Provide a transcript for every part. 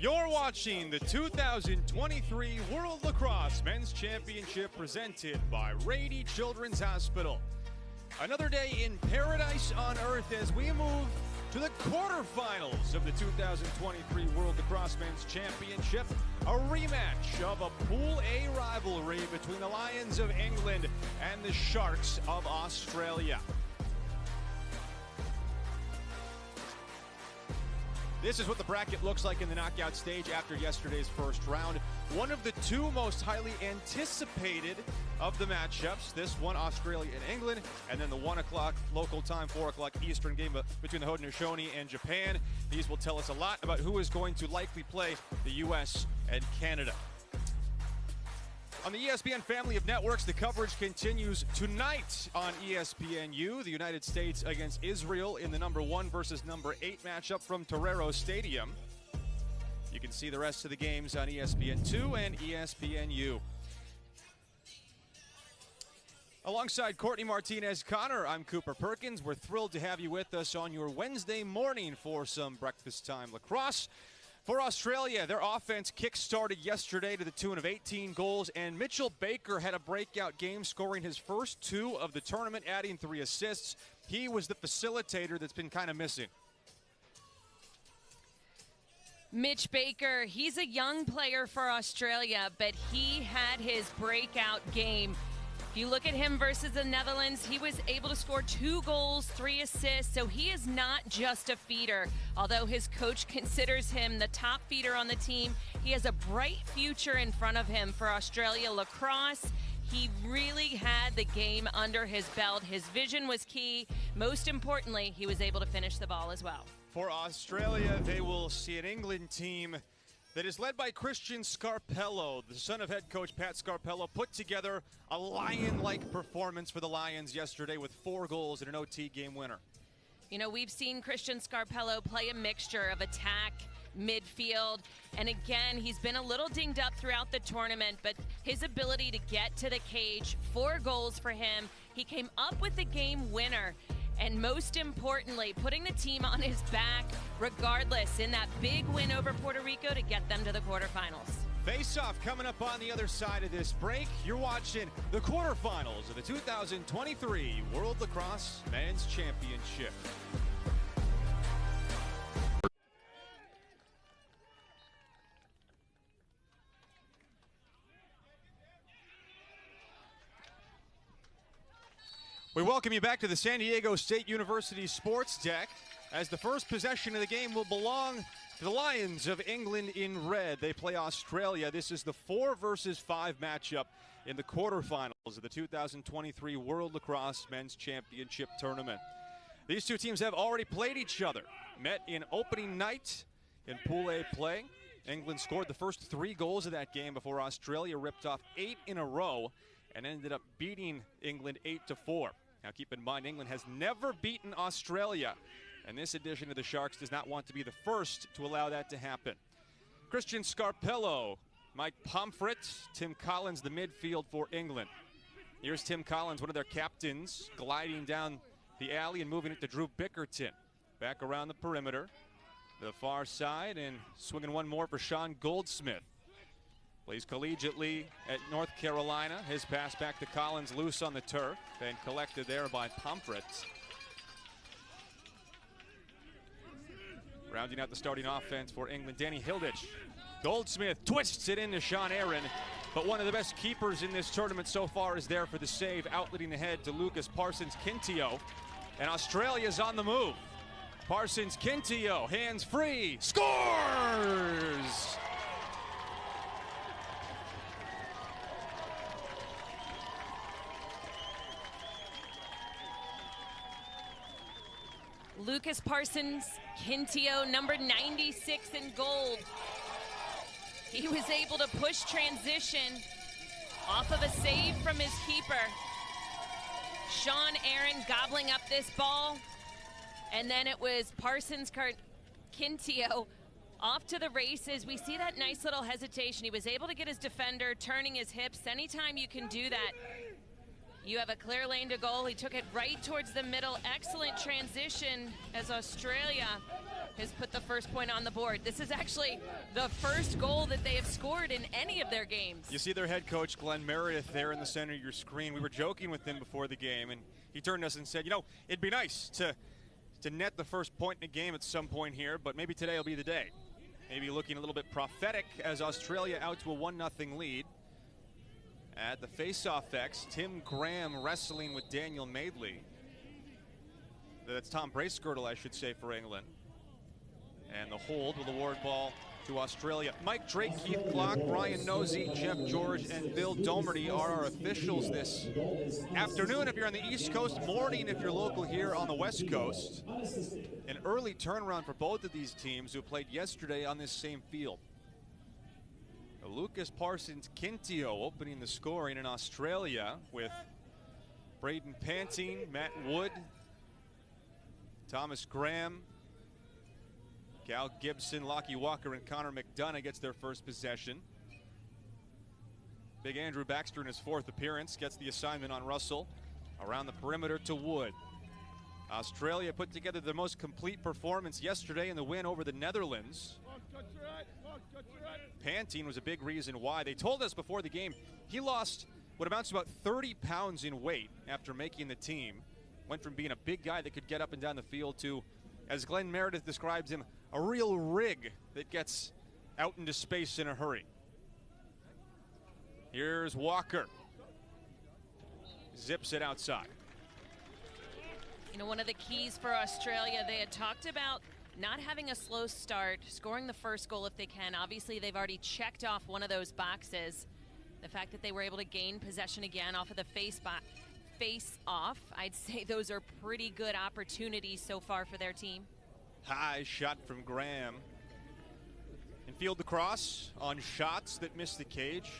You're watching the 2023 World Lacrosse Men's Championship presented by Rady Children's Hospital. Another day in paradise on earth as we move to the quarterfinals of the 2023 World Lacrosse Men's Championship, a rematch of a Pool A rivalry between the Lions of England and the Sharks of Australia. This is what the bracket looks like in the knockout stage after yesterday's first round. One of the two most highly anticipated of the matchups. This one, Australia and England, and then the 1 o'clock local time, 4 o'clock Eastern game between the Haudenosaunee and Japan. These will tell us a lot about who is going to likely play the U.S. and Canada. On the ESPN family of networks, the coverage continues tonight on ESPNU. The United States against Israel in the number 1 versus number 8 matchup from Torero Stadium. You can see the rest of the games on ESPN2 and ESPNU. Alongside Courtney Martinez-Connor, I'm Cooper Perkins. We're thrilled to have you with us on your Wednesday morning for some breakfast time lacrosse. For Australia, their offense kick-started yesterday to the tune of 18 goals, and Mitchell Baker had a breakout game, scoring his first 2 of the tournament, adding 3 assists. He was the facilitator that's been kind of missing. Mitch Baker, he's a young player for Australia, but he had his breakout game. If you look at him versus the Netherlands, he was able to score 2 goals, 3 assists, so he is not just a feeder. Although his coach considers him the top feeder on the team, he has a bright future in front of him for Australia lacrosse. He really had the game under his belt. His vision was key. Most importantly, he was able to finish the ball as well. For Australia, they will see an England team that is led by Christian Scarpello. The son of head coach Pat Scarpello put together a lion-like performance for the Lions yesterday with 4 goals and an OT game winner. You know, we've seen Christian Scarpello play a mixture of attack, midfield, and again, he's been a little dinged up throughout the tournament, but his ability to get to the cage, 4 goals for him. He came up with the game winner. And most importantly, putting the team on his back, regardless, in that big win over Puerto Rico to get them to the quarterfinals. Face-off coming up on the other side of this break. You're watching the quarterfinals of the 2023 World Lacrosse Men's Championship. We welcome you back to the San Diego State University Sports Deck as the first possession of the game will belong to the Lions of England in red. They play Australia. This is the 4 versus 5 matchup in the quarterfinals of the 2023 World Lacrosse Men's Championship Tournament. These two teams have already played each other, met in opening night in Pool A play. England scored the first 3 goals of that game before Australia ripped off 8 in a row and ended up beating England 8-4. Now keep in mind, England has never beaten Australia, and this edition of the Sharks does not want to be the first to allow that to happen. Christian Scarpello, Mike Pomfret, Tim Collins, the midfield for England. Here's Tim Collins, one of their captains, gliding down the alley and moving it to Drew Bickerton. Back around the perimeter, the far side, and swinging one more for Sean Goldsmith. Plays collegiately at North Carolina. His pass back to Collins, loose on the turf, and collected there by Pomfret. Rounding out the starting offense for England, Danny Hilditch. Goldsmith twists it into Sean Aaron, but one of the best keepers in this tournament so far is there for the save, outletting ahead to Lucas Parsons-Quintio. And Australia's on the move. Parsons-Quintio, hands free, scores! Lucas Parsons-Quintio, number 96 in gold. He was able to push transition off of a save from his keeper. Sean Aaron gobbling up this ball. And then it was Parsons-Quintio off to the races. We see that nice little hesitation. He was able to get his defender turning his hips. Anytime you can do that, You have a clear lane to goal. He took it right towards the middle. Excellent transition as Australia has put the first point on the board. This is actually the first goal that they have scored in any of their games. You see their head coach, Glenn Meredith, there in the center of your screen. We were joking with him before the game, and he turned to us and said, you know, it'd be nice to net the first point in a game at some point here, but maybe today will be the day. Maybe looking a little bit prophetic as Australia out to a 1-0 lead. At the face-off X, Tim Graham wrestling with Daniel Madeley. That's Tom Bracegirdle, I should say, for England. And the hold will award ball to Australia. Mike Drake, Keith Block, Ryan Nosey, Jeff George, and Bill Domerty are our officials this afternoon if you're on the East Coast, morning if you're local here on the West Coast. An early turnaround for both of these teams who played yesterday on this same field. Lucas Parsons Quintio opening the scoring in Australia with Braden Panting, Matt Wood, Thomas Graham, Cal Gibson, Lockie Walker, and Connor McDonough gets their first possession. Big Andrew Baxter in his fourth appearance gets the assignment on Russell. Around the perimeter to Wood. Australia put together their most complete performance yesterday in the win over the Netherlands. Panting was a big reason why. They told us before the game he lost what amounts to about 30 pounds in weight after making the team. Went from being a big guy that could get up and down the field to, as Glenn Meredith describes him, a real rig that gets out into space in a hurry. Here's Walker. Zips it outside. You know, one of the keys for Australia, they had talked about not having a slow start, scoring the first goal if they can. Obviously, they've already checked off one of those boxes. The fact that they were able to gain possession again off of the face-off, I'd say those are pretty good opportunities so far for their team. High shot from Graham. And field lacrosse on shots that miss the cage.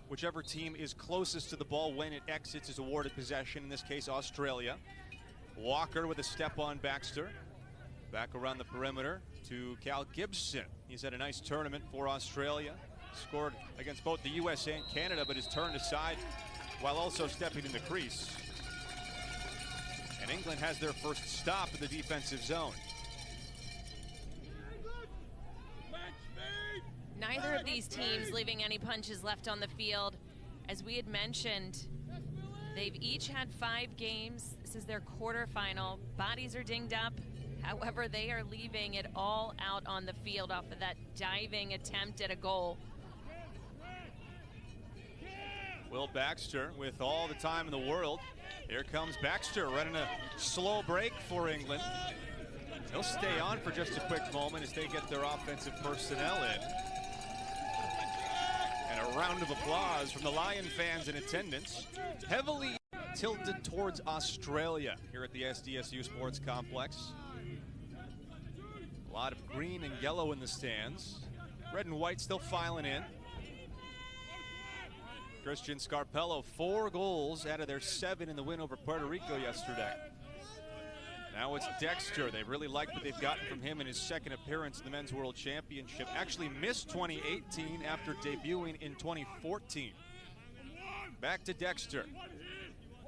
Whichever team is closest to the ball when it exits is awarded possession, in this case Australia. Walker with a step on Baxter. Back around the perimeter to Cal Gibson. He's had a nice tournament for Australia. Scored against both the US and Canada, but is turned aside while also stepping in the crease. And England has their first stop in the defensive zone. Neither of these teams leaving any punches left on the field. As we had mentioned, they've each had 5 games. This is their quarterfinal. Bodies are dinged up. However, they are leaving it all out on the field off of that diving attempt at a goal. Will Baxter with all the time in the world. Here comes Baxter running a slow break for England. He'll stay on for just a quick moment as they get their offensive personnel in. And a round of applause from the Lion fans in attendance. Heavily tilted towards Australia here at the SDSU Sports Complex. A lot of green and yellow in the stands. Red and white still filing in. Christian Scarpello, 4 goals out of their 7 in the win over Puerto Rico yesterday. Now it's Dexter. They really like what they've gotten from him in his second appearance in the Men's World Championship. Actually missed 2018 after debuting in 2014. Back to Dexter.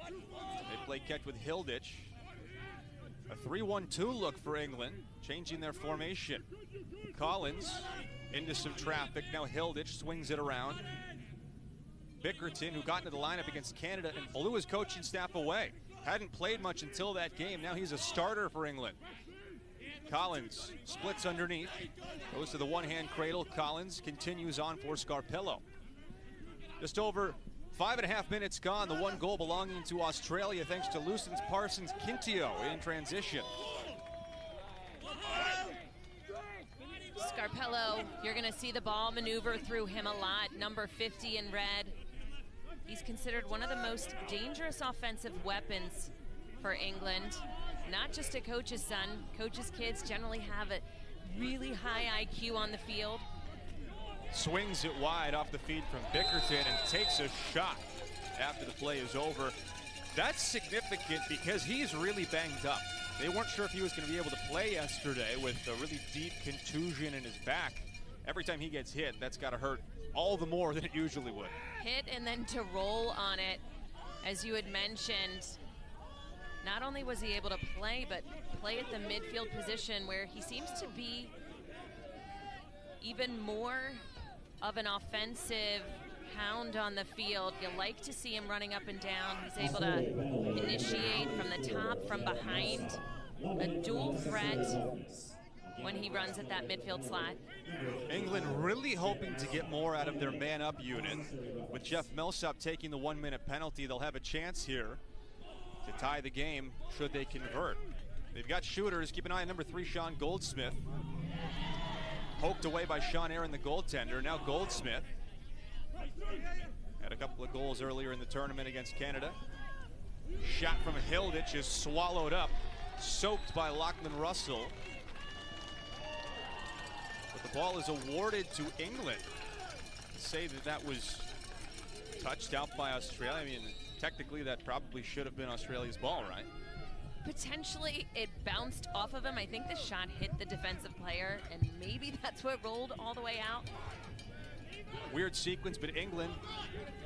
They play catch with Hilditch. A 3-1-2 look for England, changing their formation. Collins into some traffic. Now Hilditch swings it around. Bickerton, who got into the lineup against Canada and blew his coaching staff away. Hadn't played much until that game. Now he's a starter for England. Collins splits underneath. Goes to the one-hand cradle. Collins continues on for Scarpello. Just over 5.5 minutes gone. The 1 goal belonging to Australia thanks to Lucas Parsons Quintio in transition. Scarpello, you're going to see the ball maneuver through him a lot. Number 50 in red. He's considered one of the most dangerous offensive weapons for England. Not just a coach's son. Coach's kids generally have a really high IQ on the field. Swings it wide off the feed from Bickerton and takes a shot after the play is over. That's significant because he's really banged up. They weren't sure if he was going to be able to play yesterday with a really deep contusion in his back. Every time he gets hit, that's got to hurt all the more than it usually would. Hit and then to roll on it, as you had mentioned. not only was he able to play, but play at the midfield position where he seems to be even more of an offensive hound on the field. You like to see him running up and down. He's able to initiate from the top, from behind, a dual threat when he runs at that midfield slot. England really hoping to get more out of their man-up unit. With Jeff Millsap taking the 1-minute penalty, they'll have a chance here to tie the game should they convert. They've got shooters. Keep an eye on number 3, Sean Goldsmith. Poked away by Sean Aaron, the goaltender. Now Goldsmith had a couple of goals earlier in the tournament against Canada. Shot from Hilditch is swallowed up, soaked by Lachlan Russell. But the ball is awarded to England. To say that that was touched out by Australia, I mean, technically that probably should have been Australia's ball, right? Potentially it bounced off of him. I think the shot hit the defensive player, and maybe that's what rolled all the way out. Weird sequence, but England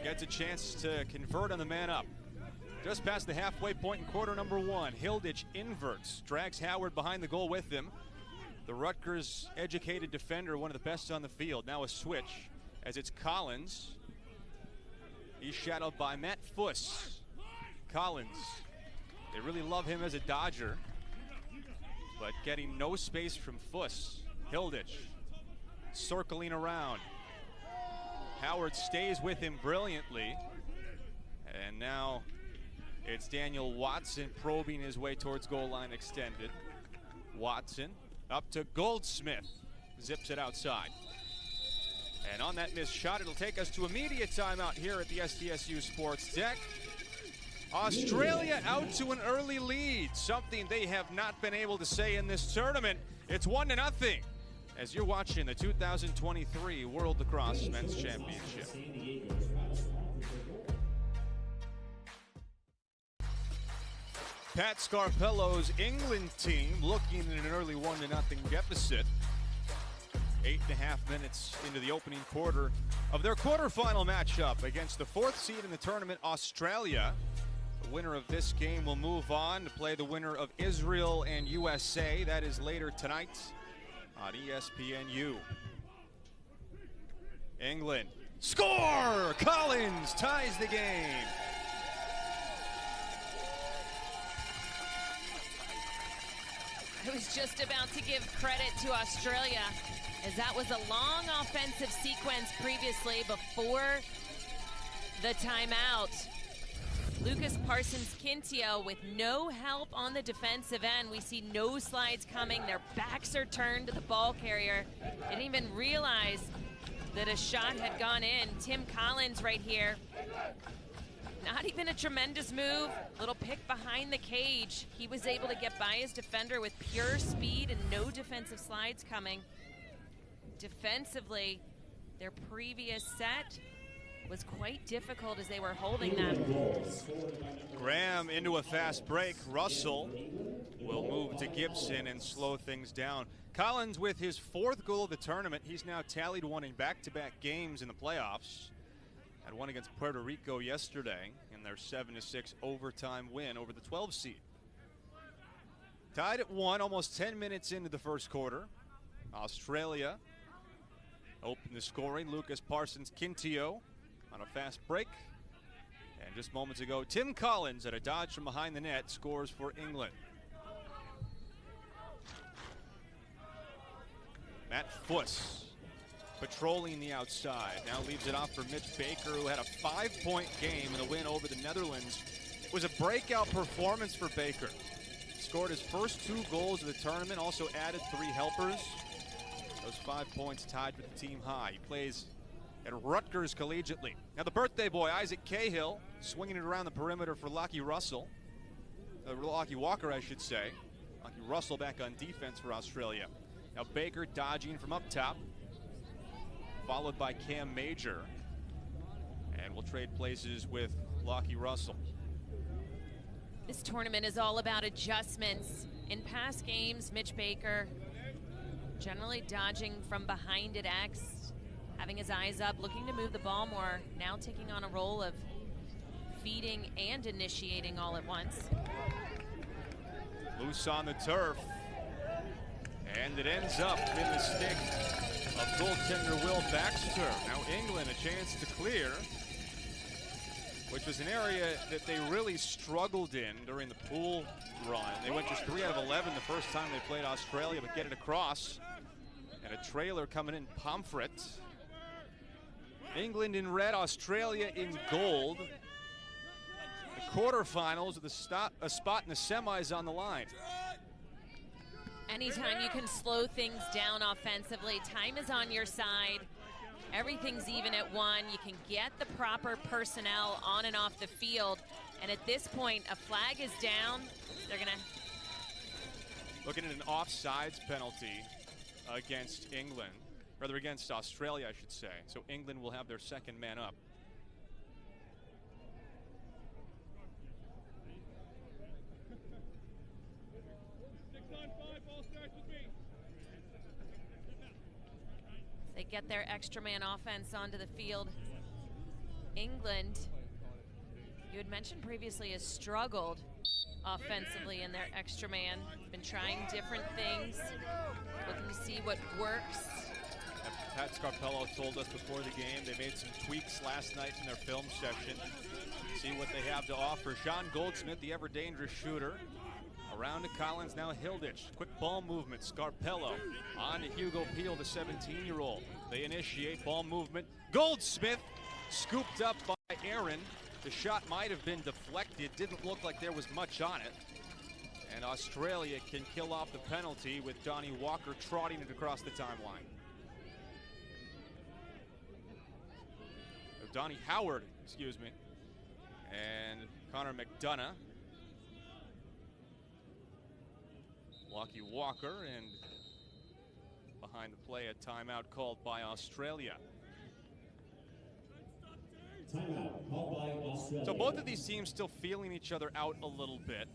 gets a chance to convert on the man up. Just past the halfway point in quarter number 1. Hilditch inverts, drags Howard behind the goal with him. The Rutgers educated defender, one of the best on the field. Now a switch as it's Collins. He's shadowed by Matt Fuss. Collins, they really love him as a Dodger, but getting no space from Fuss. Hilditch circling around. Howard stays with him brilliantly. And now it's Daniel Watson probing his way towards goal line extended. Watson up to Goldsmith, zips it outside. And on that missed shot, it'll take us to immediate timeout here at the SDSU Sports Deck. Australia out to an early lead, something they have not been able to say in this tournament. It's 1-0 as you're watching the 2023 World Lacrosse Men's Championship. Pat Scarpello's England team looking at an early 1-0 deficit. 8.5 minutes into the opening quarter of their quarterfinal matchup against the 4th seed in the tournament, Australia. The winner of this game will move on to play the winner of Israel and USA. That is later tonight on ESPNU. England score! Collins ties the game. I was just about to give credit to Australia, as that was a long offensive sequence previously before the timeout. Lucas Parsons-Kintio with no help on the defensive end. We see no slides coming. Their backs are turned to the ball carrier. Didn't even realize that a shot had gone in. Tim Collins right here. Not even a tremendous move. Little pick behind the cage. He was able to get by his defender with pure speed and no defensive slides coming. Defensively, their previous set was quite difficult as they were holding them. Graham into a fast break. Russell will move to Gibson and slow things down. Collins with his 4th goal of the tournament. He's now tallied one in back-to-back games in the playoffs. Had one against Puerto Rico yesterday in their 7-6 overtime win over the 12 seed. Tied at 1, almost 10 minutes into the first quarter. Australia opened the scoring. Lucas Parsons-Kintio on a fast break. And just moments ago, Tim Collins at a dodge from behind the net scores for England. Matt Fuss patrolling the outside. Now leaves it off for Mitch Baker, who had a 5-point game in the win over the Netherlands. It was a breakout performance for Baker. Scored his first 2 goals of the tournament, also added 3 helpers. Those 5 points tied with the team high. He plays at Rutgers collegiately. Now the birthday boy, Isaac Cahill, swinging it around the perimeter for Lockie Russell. Lockie Walker, I should say. Lockie Russell back on defense for Australia. Now Baker dodging from up top, followed by Cam Major. And we'll trade places with Lockie Russell. This tournament is all about adjustments. In past games, Mitch Baker generally dodging from behind at X, having his eyes up, looking to move the ball more, now taking on a role of feeding and initiating all at once. Loose on the turf. And it ends up in the stick of goaltender Will Baxter. Now England a chance to clear, which was an area that they really struggled in during the pool run. They went just 3 out of 11 the first time they played Australia, but get it across. And a trailer coming in Pomfret. England in red, Australia in gold. The quarterfinals with a spot in the semis on the line. Anytime you can slow things down offensively, time is on your side. Everything's even at 1. You can get the proper personnel on and off the field. And at this point, a flag is down. They're going to... Looking at an offsides penalty against England. Rather against Australia, I should say. So England will have their second man up. They get their extra man offense onto the field. England, you had mentioned previously, has struggled offensively in their extra man. Been trying different things, looking to see what works. Pat Scarpello told us before the game they made some tweaks last night in their film session. See what they have to offer. Sean Goldsmith, the ever dangerous shooter. Around to Collins, now Hilditch. Quick ball movement, Scarpello. On to Hugo Peel, the 17-year-old. They initiate ball movement. Goldsmith scooped up by Aaron. The shot might have been deflected. Didn't look like there was much on it. And Australia can kill off the penalty with Donnie Walker trotting it across the timeline. Donnie Howard, excuse me. And Connor McDonough. Lockie Walker, and behind the play, a timeout called by Australia. Timeout called by Australia. So both of these teams still feeling each other out a little bit.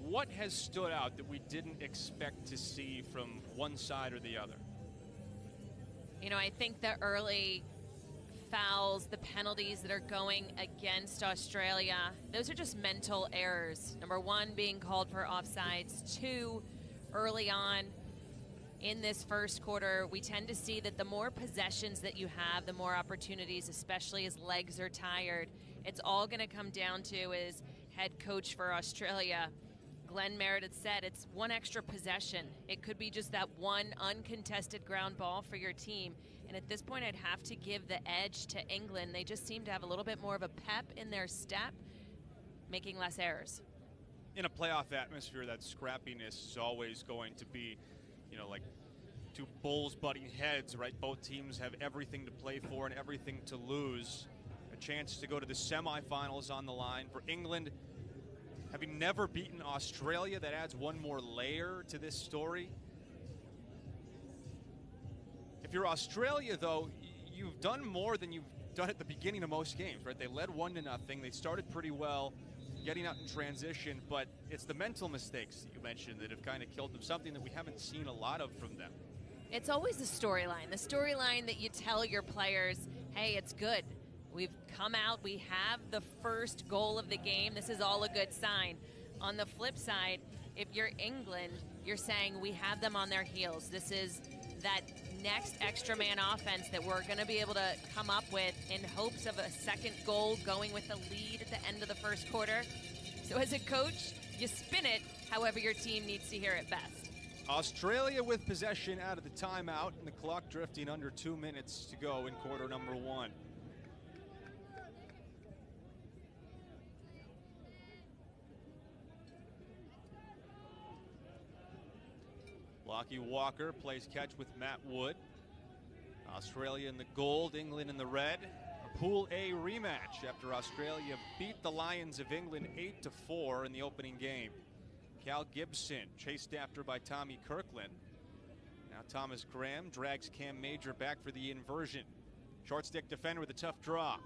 What has stood out that we didn't expect to see from one side or the other? You know, I think the early fouls, the penalties that are going against Australia, those are just mental errors. Number 1 being called for offsides. 2, early on in this first quarter, we tend to see that the more possessions that you have, the more opportunities, especially as legs are tired. It's all going to come down to is head coach for Australia, Glenn Meredith, said it's one extra possession. It could be just that one uncontested ground ball for your team. And at this point, I'd have to give the edge to England. They just seem to have a little bit more of a pep in their step, making less errors. In a playoff atmosphere, that scrappiness is always going to be, you know, like two bulls butting heads, right? Both teams have everything to play for and everything to lose. A chance to go to the semifinals on the line. For England, having never beaten Australia, that adds one more layer to this story. If you're Australia, though, you've done more than you've done at the beginning of most games, right? They led 1-0. They started pretty well, getting out in transition, but it's the mental mistakes that you mentioned that have kind of killed them, something that we haven't seen a lot of from them. It's always the storyline that you tell your players, hey, it's good. We've come out, we have the first goal of the game. This is all a good sign. On the flip side, if you're England, you're saying we have them on their heels. This is that next extra man offense that we're going to be able to come up with in hopes of a second goal going with the lead at the end of the first quarter. So as a coach, you spin it however your team needs to hear it best. Australia with possession out of the timeout, and the clock drifting under 2 minutes to go in quarter number 1. Lockie Walker plays catch with Matt Wood. Australia in the gold, England in the red. A Pool A rematch after Australia beat the Lions of England 8-4 in the opening game. Cal Gibson chased after by Tommy Kirkland. Now Thomas Graham drags Cam Major back for the inversion. Short stick defender with a tough draw.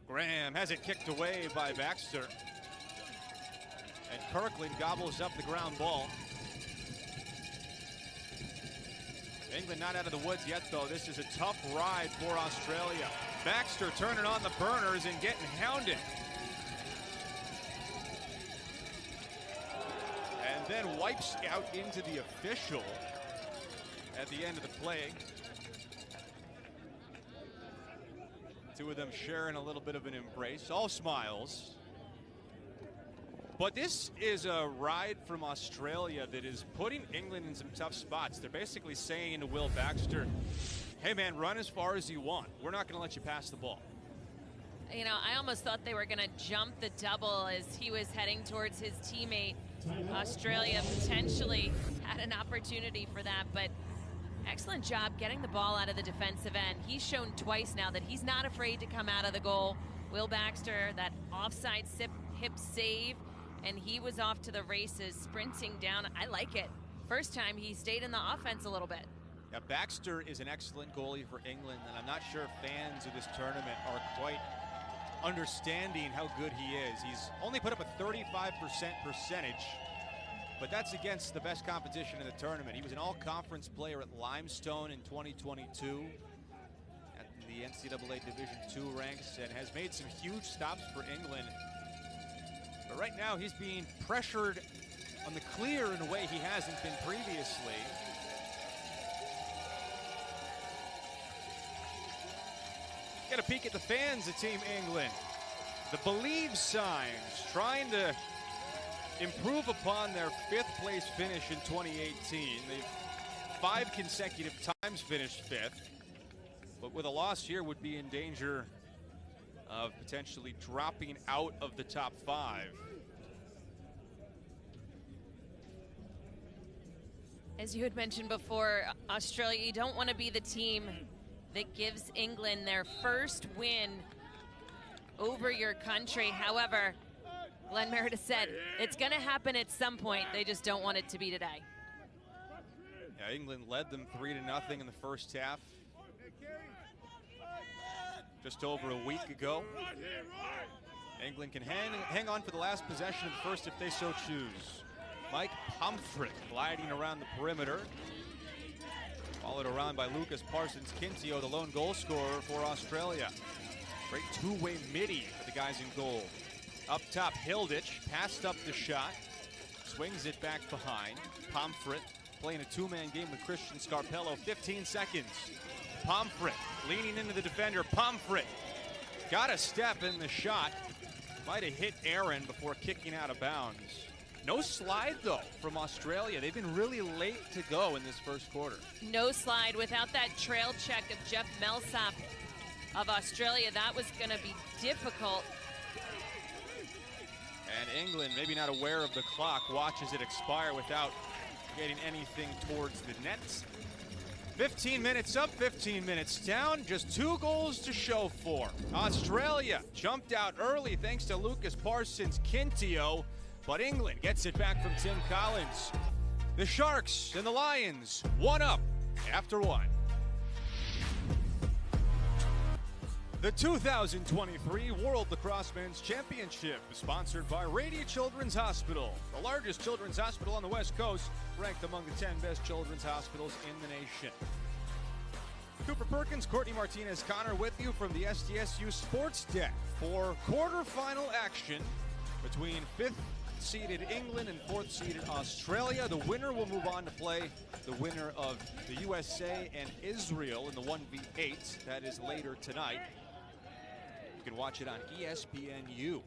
Graham has it kicked away by Baxter. And Kirkland gobbles up the ground ball. England not out of the woods yet, though. This is a tough ride for Australia. Baxter turning on the burners and getting hounded. And then wipes out into the official at the end of the play. Two of them sharing a little bit of an embrace, all smiles. But this is a ride from Australia that is putting England in some tough spots. They're basically saying to Will Baxter, hey man, run as far as you want. We're not going to let you pass the ball. You know, I almost thought they were going to jump the double as he was heading towards his teammate. Australia potentially had an opportunity for that, but excellent job getting the ball out of the defensive end. He's shown twice now that he's not afraid to come out of the goal. Will Baxter, that offside hip save, and he was off to the races, sprinting down. I like it. First time he stayed in the offense a little bit. Yeah, Baxter is an excellent goalie for England, and I'm not sure fans of this tournament are quite understanding how good he is. He's only put up a 35% percentage, but that's against the best competition in the tournament. He was an all-conference player at Limestone in 2022 at the NCAA Division II ranks and has made some huge stops for England. But right now he's being pressured on the clear in a way he hasn't been previously. Get a peek at the fans of Team England. The Believe signs, trying to improve upon their 5th place finish in 2018. They've 5 consecutive times finished 5th, but with a loss here would be in danger of potentially dropping out of the top 5. As you had mentioned before, Australia, you don't want to be the team that gives England their first win over your country. However, Glenn Meredith said it's going to happen at some point. They just don't want it to be today. Yeah, England led them 3-0 in the first half just over a week ago. England can hang on for the last possession of the first if they so choose. Mike Pomfret gliding around the perimeter, followed around by Lucas Parsons-Quintio, the lone goal scorer for Australia. Great two-way midi for the guys in goal. Up top, Hilditch passed up the shot, swings it back behind. Pomfret playing a two-man game with Christian Scarpello. 15 seconds. Pomfret leaning into the defender. Pomfret got a step in the shot. Might have hit Aaron before kicking out of bounds. No slide, though, from Australia. They've been really late to go in this first quarter. No slide without that trail check of Jeff Millsap of Australia. That was going to be difficult. And England, maybe not aware of the clock, watches it expire without getting anything towards the net. 15 minutes up, 15 minutes down, just 2 goals to show for. Australia jumped out early thanks to Lucas Parsons-Quintio, but England gets it back from Tim Collins. The Sharks and the Lions, 1 up after 1. The 2023 World Lacrosse Men's Championship is sponsored by Rady Children's Hospital, the largest children's hospital on the West Coast, ranked among the 10 best children's hospitals in the nation. Cooper Perkins, Courtney Martinez, Connor with you from the SDSU Sports Deck for quarterfinal action between 5th-seeded England and 4th-seeded Australia. The winner will move on to play the winner of the USA and Israel in the 1v8. That is later tonight. You can watch it on ESPNU.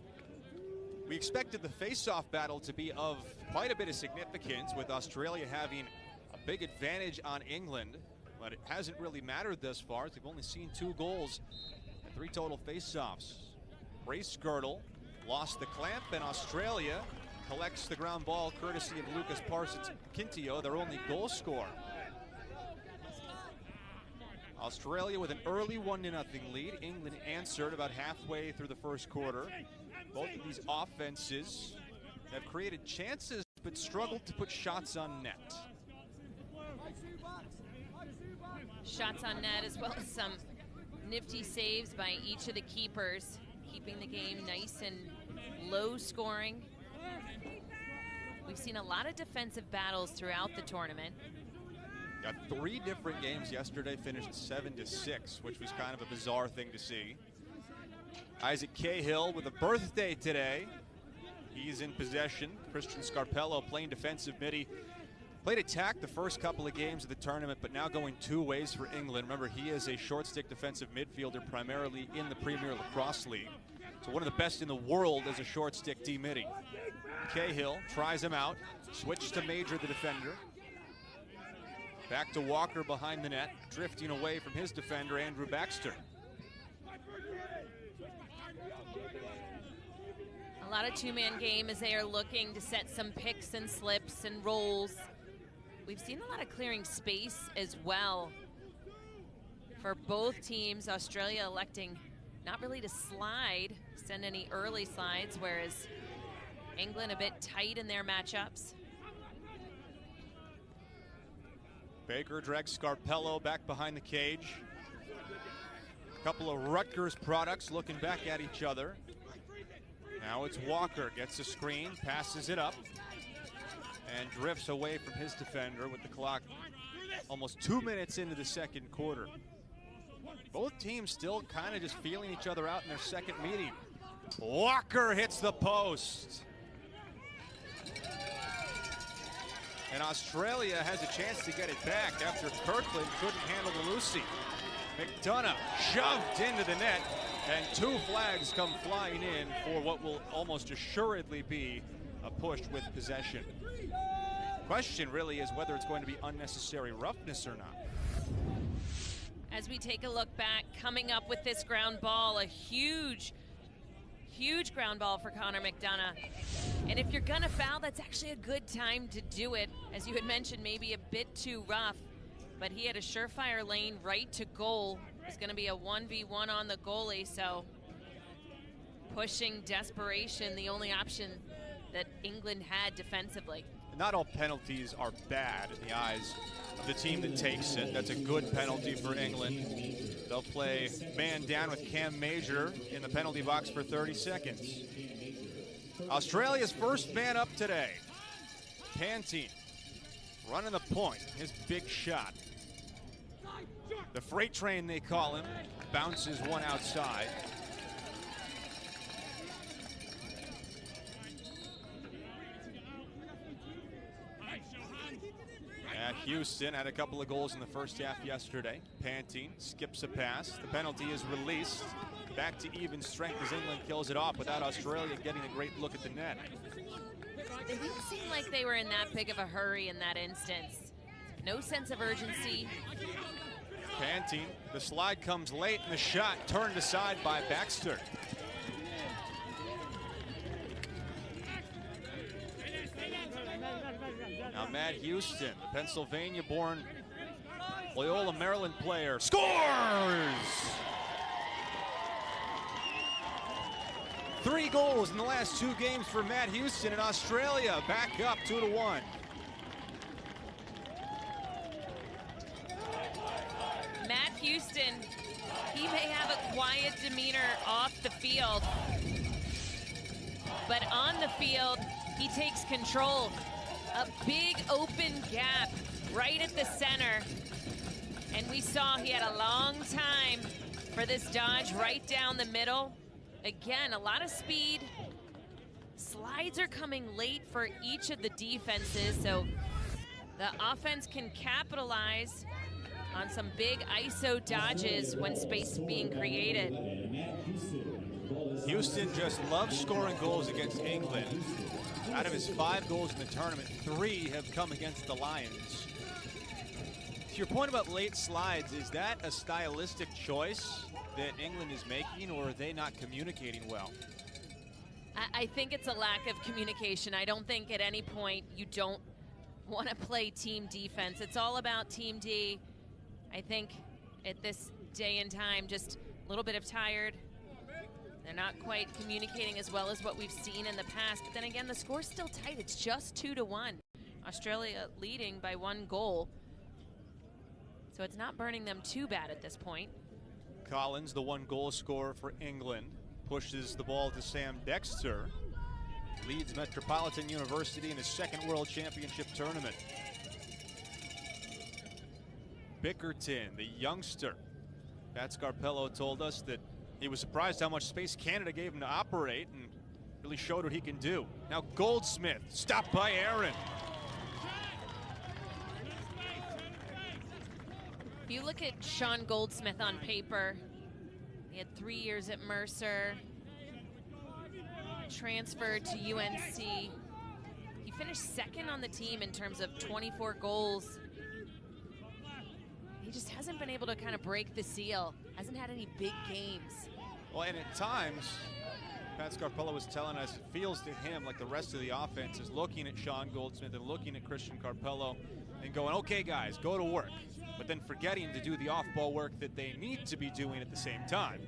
We expected the face-off battle to be of quite a bit of significance, with Australia having a big advantage on England, but it hasn't really mattered thus far. We've only seen 2 goals and 3 total face-offs. Brace Girdle lost the clamp, and Australia collects the ground ball courtesy of Lucas Parsons-Quintio, their only goal scorer. Australia with an early 1-0 lead. England answered about halfway through the first quarter. Both of these offenses have created chances but struggled to put shots on net. Shots on net, as well as some nifty saves by each of the keepers, keeping the game nice and low scoring. We've seen a lot of defensive battles throughout the tournament. Got 3 different games yesterday, finished 7-6, which was kind of a bizarre thing to see. Isaac Cahill with a birthday today. He's in possession. Christian Scarpello playing defensive mid. He played attack the first couple of games of the tournament, but now going 2 ways for England. Remember, he is a short stick defensive midfielder primarily in the Premier Lacrosse League. So one of the best in the world as a short stick D-midi. Cahill tries him out. Switch to Major, the defender. Back to Walker behind the net, drifting away from his defender, Andrew Baxter. A lot of two-man game as they are looking to set some picks and slips and rolls. We've seen a lot of clearing space as well for both teams. Australia electing not really to slide, send any early slides, whereas England a bit tight in their matchups. Baker drags Scarpello back behind the cage. A couple of Rutgers products looking back at each other. Now it's Walker, gets a screen, passes it up, and drifts away from his defender with the clock almost 2 minutes into the second quarter. Both teams still kind of just feeling each other out in their second meeting. Walker hits the post. And Australia has a chance to get it back after Kirkland couldn't handle the Lucy. McDonough shoved into the net, and 2 flags come flying in for what will almost assuredly be a push with possession. Question really is whether it's going to be unnecessary roughness or not. As we take a look back, coming up with this ground ball, a huge ground ball for Connor McDonough. And if you're gonna foul, that's actually a good time to do it. As you had mentioned, maybe a bit too rough, but he had a surefire lane right to goal. It's gonna be a 1v1 on the goalie, so pushing desperation, the only option that England had defensively. Not all penalties are bad in the eyes of the team that takes it. That's a good penalty for England. They'll play man down with Cam Major in the penalty box for 30 seconds. Australia's first man up today. Pantine running the point, his big shot. The freight train, they call him, bounces one outside. Houston had a couple of goals in the first half yesterday. Pantine skips a pass. The penalty is released. Back to even strength as England kills it off without Australia getting a great look at the net. They didn't seem like they were in that big of a hurry in that instance. No sense of urgency. Pantine, the slide comes late and the shot turned aside by Baxter. Now Matt Houston, the Pennsylvania-born Loyola Maryland player, scores! 3 goals in the last 2 games for Matt Houston, and Australia back up 2-1. Matt Houston, he may have a quiet demeanor off the field, but on the field, he takes control. A big open gap right at the center. And we saw he had a long time for this dodge right down the middle. Again, a lot of speed. Slides are coming late for each of the defenses, so the offense can capitalize on some big ISO dodges when space is being created. Houston just loves scoring goals against England. Out of his 5 goals in the tournament, 3 have come against the Lions. To your point about late slides, is that a stylistic choice that England is making, or are they not communicating well? I think it's a lack of communication. I don't think at any point you don't want to play team defense. It's all about team D. I think at this day and time, just a little bit of tired. They're not quite communicating as well as what we've seen in the past. But then again, the score's still tight. It's just 2-1. Australia leading by 1 goal. So it's not burning them too bad at this point. Collins, the 1 goal scorer for England, pushes the ball to Sam Dexter. Leeds Metropolitan University in his 2nd World Championship tournament. Bickerton, the youngster. Pat Scarpello told us that he was surprised how much space Canada gave him to operate and really showed what he can do. Now Goldsmith, stopped by Aaron. If you look at Sean Goldsmith on paper, he had 3 years at Mercer, transferred to UNC. He finished second on the team in terms of 24 goals. He just hasn't been able to kind of break the seal, hasn't had any big games. Well, and at times, Pat Scarpello was telling us it feels to him like the rest of the offense is looking at Sean Goldsmith and looking at Christian Carpello and going, okay guys, go to work. But then forgetting to do the off-ball work that they need to be doing at the same time.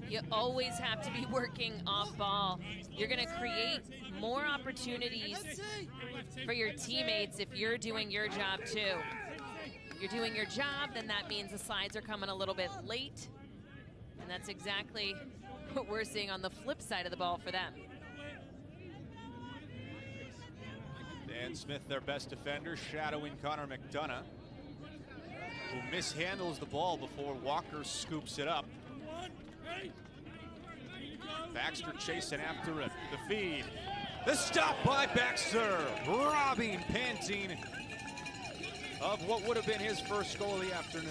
You always have to be working off ball. You're going to create more opportunities for your teammates if you're doing your job too. If you're doing your job, then that means the slides are coming a little bit late. And that's exactly what we're seeing on the flip side of the ball for them. Dan Smith, their best defender, shadowing Connor McDonough, who mishandles the ball before Walker scoops it up. Baxter chasing after it. The feed. The stop by Baxter, robbing Panting of what would have been his first goal of the afternoon.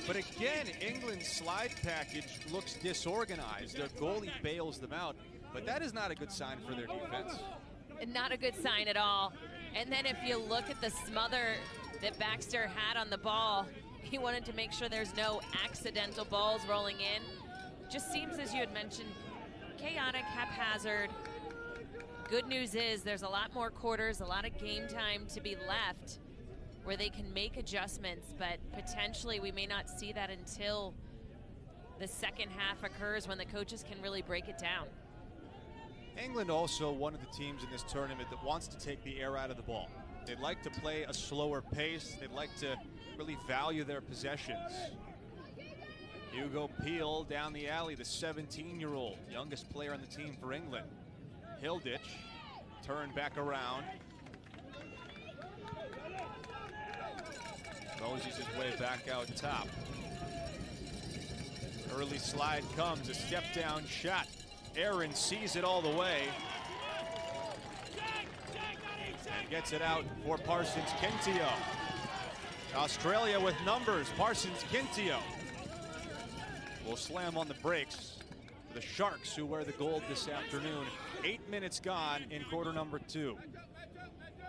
But again, England's slide package looks disorganized. Their goalie bails them out, but that is not a good sign for their defense. Not a good sign at all. And then if you look at the smother that Baxter had on the ball, he wanted to make sure there's no accidental balls rolling in. Just seems, as you had mentioned, chaotic, haphazard. Good news is there's a lot more quarters, a lot of game time to be left where they can make adjustments, but potentially we may not see that until the second half occurs when the coaches can really break it down. England also one of the teams in this tournament that wants to take the air out of the ball. They'd like to play a slower pace. They'd like to really value their possessions. Hugo Peel down the alley, the 17-year-old, youngest player on the team for England. Hilditch turned back around. Moses his way back out top. Early slide comes, a step down shot. Aaron sees it all the way and gets it out for Parsons Kintio. Australia with numbers. Parsons Kintio will slam on the brakes for the Sharks, who wear the gold this afternoon. 8 minutes gone in quarter number 2.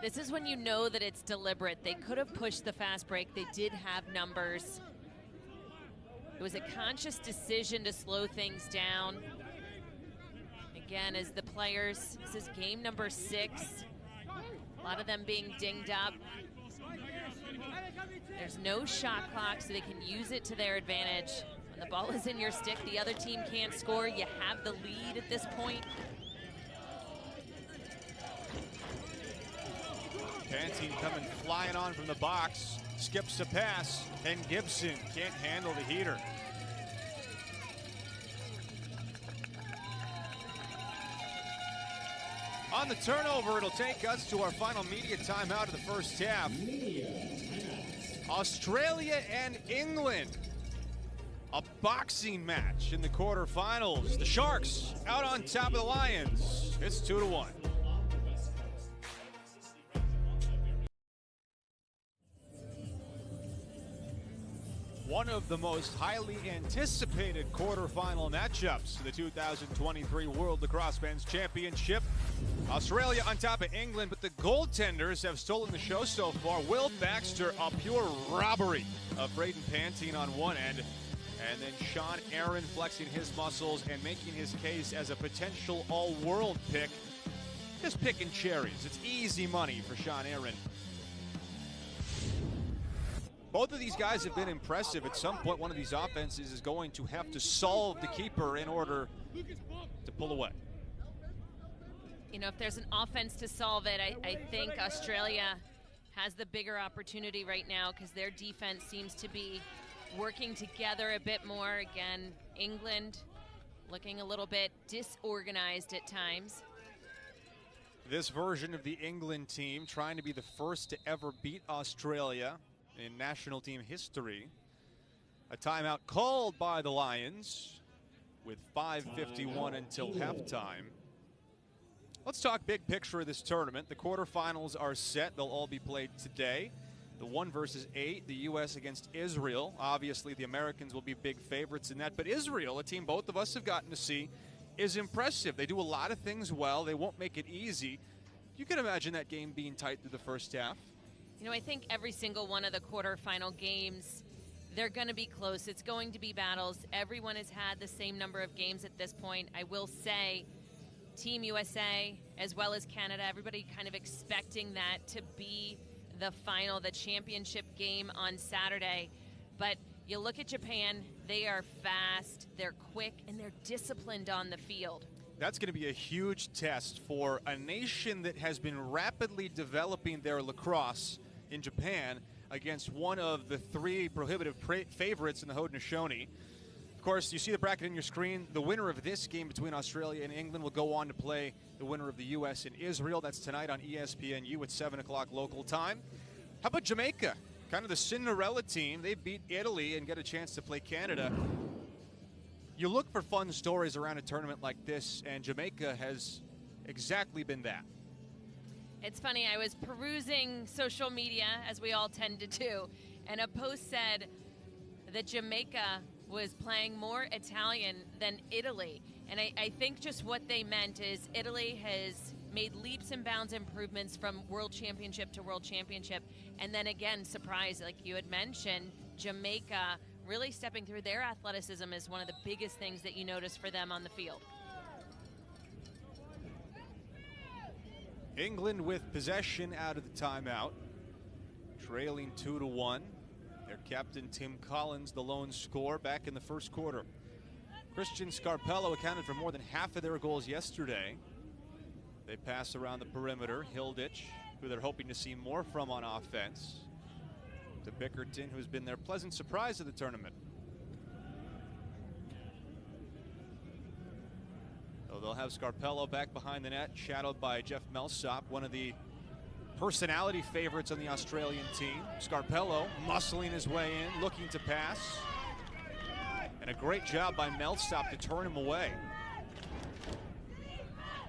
This is when you know that it's deliberate. They could have pushed the fast break. They did have numbers. It was a conscious decision to slow things down. Again, as the players, this is game number 6. A lot of them being dinged up. There's no shot clock, so they can use it to their advantage. When the ball is in your stick, the other team can't score. You have the lead at this point. Panting coming flying on from the box, skips a pass, and Gibson can't handle the heater. On the turnover, it'll take us to our final media timeout of the first half. Australia and England, a boxing match in the quarterfinals. The Sharks out on top of the Lions. It's 2-1. One of the most highly anticipated quarterfinal matchups of the 2023 World Lacrosse Men's Championship. Australia on top of England, but the goaltenders have stolen the show so far. Will Baxter, a pure robbery of Braden Panting on one end, and then Sean Aaron flexing his muscles and making his case as a potential all-world pick. Just picking cherries. It's easy money for Sean Aaron. Both of these guys have been impressive. At some point, one of these offenses is going to have to solve the keeper in order to pull away. You know, if there's an offense to solve it, I think Australia has the bigger opportunity right now because their defense seems to be working together a bit more. Again, England looking a little bit disorganized at times. This version of the England team trying to be the first to ever beat Australia in national team history. A timeout called by the Lions with 5:51 until halftime. Let's talk big picture of this tournament. The quarterfinals are set. They'll all be played today. The 1 versus 8, the U.S. against Israel. Obviously, the Americans will be big favorites in that. But Israel, a team both of us have gotten to see, is impressive. They do a lot of things well. They won't make it easy. You can imagine that game being tight through the first half. You know, I think every single one of the quarterfinal games, they're going to be close. It's going to be battles. Everyone has had the same number of games at this point. I will say, Team USA, as well as Canada, everybody kind of expecting that to be the final, the championship game on Saturday. But you look at Japan, they are fast, they're quick, and they're disciplined on the field. That's going to be a huge test for a nation that has been rapidly developing their lacrosse in Japan against one of the 3 prohibitive favorites in the Haudenosaunee. Of course, you see the bracket in your screen. The winner of this game between Australia and England will go on to play the winner of the U.S. and Israel. That's tonight on ESPNU at 7 o'clock local time. How about Jamaica? Kind of the Cinderella team. They beat Italy and get a chance to play Canada. You look for fun stories around a tournament like this, and Jamaica has exactly been that. It's funny, I was perusing social media, as we all tend to do, and a post said that Jamaica was playing more Italian than Italy. And I think just what they meant is Italy has made leaps and bounds improvements from world championship to world championship. And then again, surprise, like you had mentioned, Jamaica really stepping through. Their athleticism is one of the biggest things that you notice for them on the field. England with possession out of the timeout, trailing 2-1. Their captain, Tim Collins, the lone scorer back in the first quarter. Christian Scarpello accounted for more than half of their goals yesterday. They pass around the perimeter. Hilditch, who they're hoping to see more from on offense, to Bickerton, who's been their pleasant surprise of the tournament. So they'll have Scarpello back behind the net, shadowed by Jeff Melsop, one of the personality favorites on the Australian team. Scarpello muscling his way in, looking to pass. And a great job by Melsop to turn him away.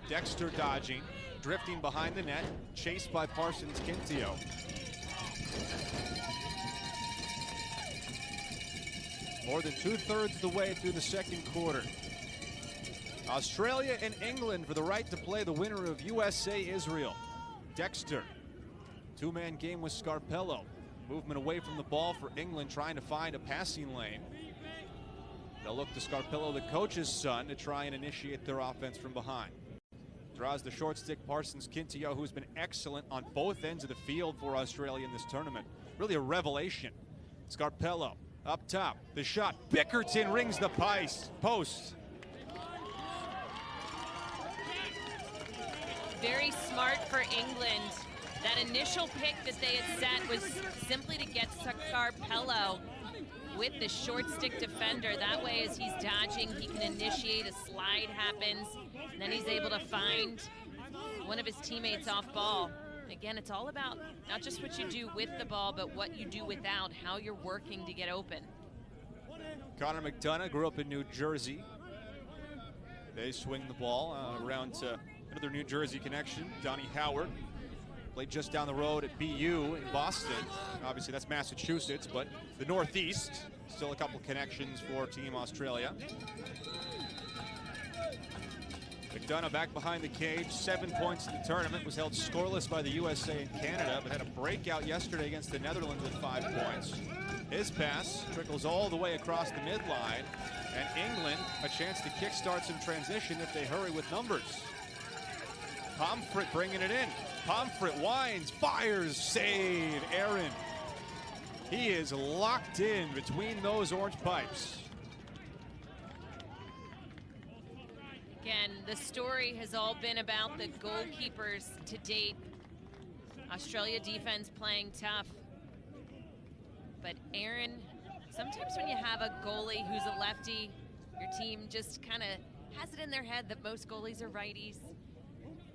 Dexter dodging, drifting behind the net, chased by Parsons-Quintio. More than 2/3 of the way through the second quarter. Australia and England for the right to play the winner of USA-Israel. Dexter. 2-man game with Scarpello. Movement away from the ball for England, trying to find a passing lane. They'll look to Scarpello, the coach's son, to try and initiate their offense from behind. Draws the short stick, Parsons-Quintio, who's been excellent on both ends of the field for Australia in this tournament. Really a revelation. Scarpello up top. The shot. Bickerton rings the post. Very smart for England. That initial pick that they had set was simply to get Scarpello with the short stick defender. That way, as he's dodging, he can initiate, a slide happens, and then he's able to find one of his teammates off ball. Again, it's all about not just what you do with the ball, but what you do without, how you're working to get open. Connor McDonough grew up in New Jersey. They swing the ball around to another New Jersey connection, Donnie Howard. Played just down the road at BU in Boston. Obviously, that's Massachusetts, but the Northeast. Still a couple connections for Team Australia. McDonough back behind the cage. 7 points in the tournament. Was held scoreless by the USA and Canada, but had a breakout yesterday against the Netherlands with 5 points. His pass trickles all the way across the midline, and England a chance to kickstart some transition if they hurry with numbers. Pomfret bringing it in. Pomfret winds, fires, save, Aaron. He is locked in between those orange pipes. Again, the story has all been about the goalkeepers to date. Australia defense playing tough. But Aaron, sometimes when you have a goalie who's a lefty, your team just kind of has it in their head that most goalies are righties.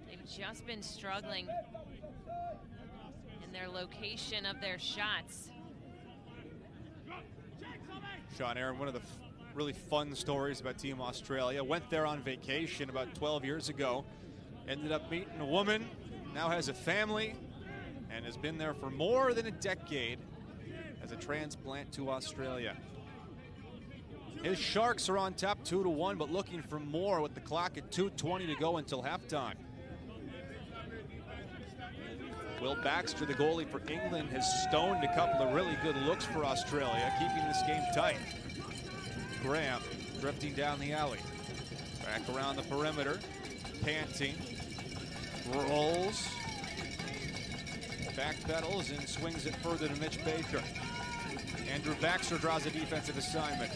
They've just been struggling in their location of their shots. Sean Aaron, one of the really fun stories about Team Australia. Went there on vacation about 12 years ago. Ended up meeting a woman, now has a family, and has been there for more than a decade as a transplant to Australia. His Sharks are on top 2-1, but looking for more with the clock at 2:20 to go until halftime. Will Baxter, the goalie for England, has stoned a couple of really good looks for Australia, keeping this game tight. Graham drifting down the alley. Back around the perimeter, panting, rolls, backpedals, and swings it further to Mitch Baker. Andrew Baxter draws a defensive assignment.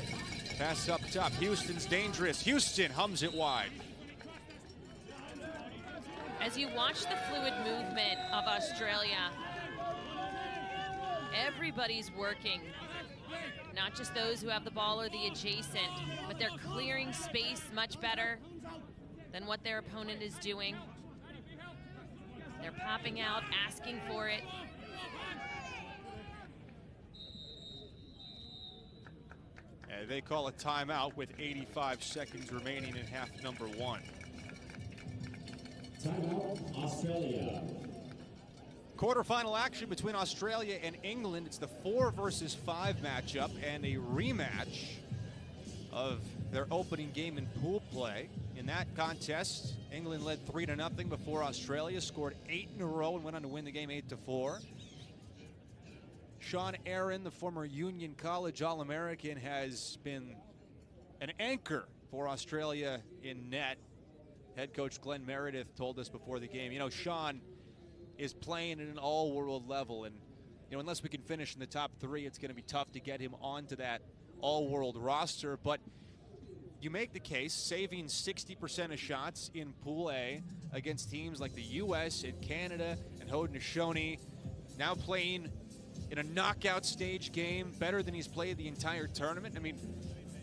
Pass up top. Houston's dangerous. Houston hums it wide. As you watch the fluid movement of Australia, everybody's working. Not just those who have the ball or the adjacent, but they're clearing space much better than what their opponent is doing. They're popping out, asking for it. They call a timeout with 85 seconds remaining in half number one. Timeout, Australia. Quarterfinal action between Australia and England. It's the 4 versus 5 matchup and a rematch of their opening game in pool play. In that contest, England led 3-0 before Australia scored 8 in a row and went on to win the game 8-4. Sean Aaron, the former Union College All-American, has been an anchor for Australia in net. Head coach Glenn Meredith told us before the game, you know, Sean is playing at an all-world level, and you know, unless we can finish in the top 3, it's going to be tough to get him onto that all-world roster. But you make the case, saving 60% of shots in Pool A against teams like the U.S. and Canada and Haudenosaunee, now playing in a knockout stage game, better than he's played the entire tournament. I mean,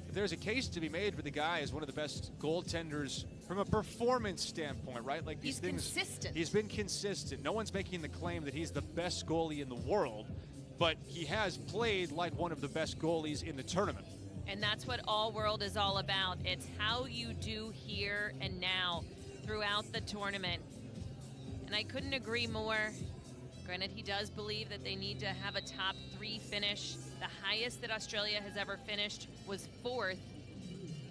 if there's a case to be made for the guy as one of the best goaltenders from a performance standpoint, right? Like these things, consistent. He's been consistent. No one's making the claim that he's the best goalie in the world, but he has played like one of the best goalies in the tournament. And that's what All World is all about. It's how you do here and now throughout the tournament. And I couldn't agree more. Granted, he does believe that they need to have a top 3 finish. The highest that Australia has ever finished was 4th.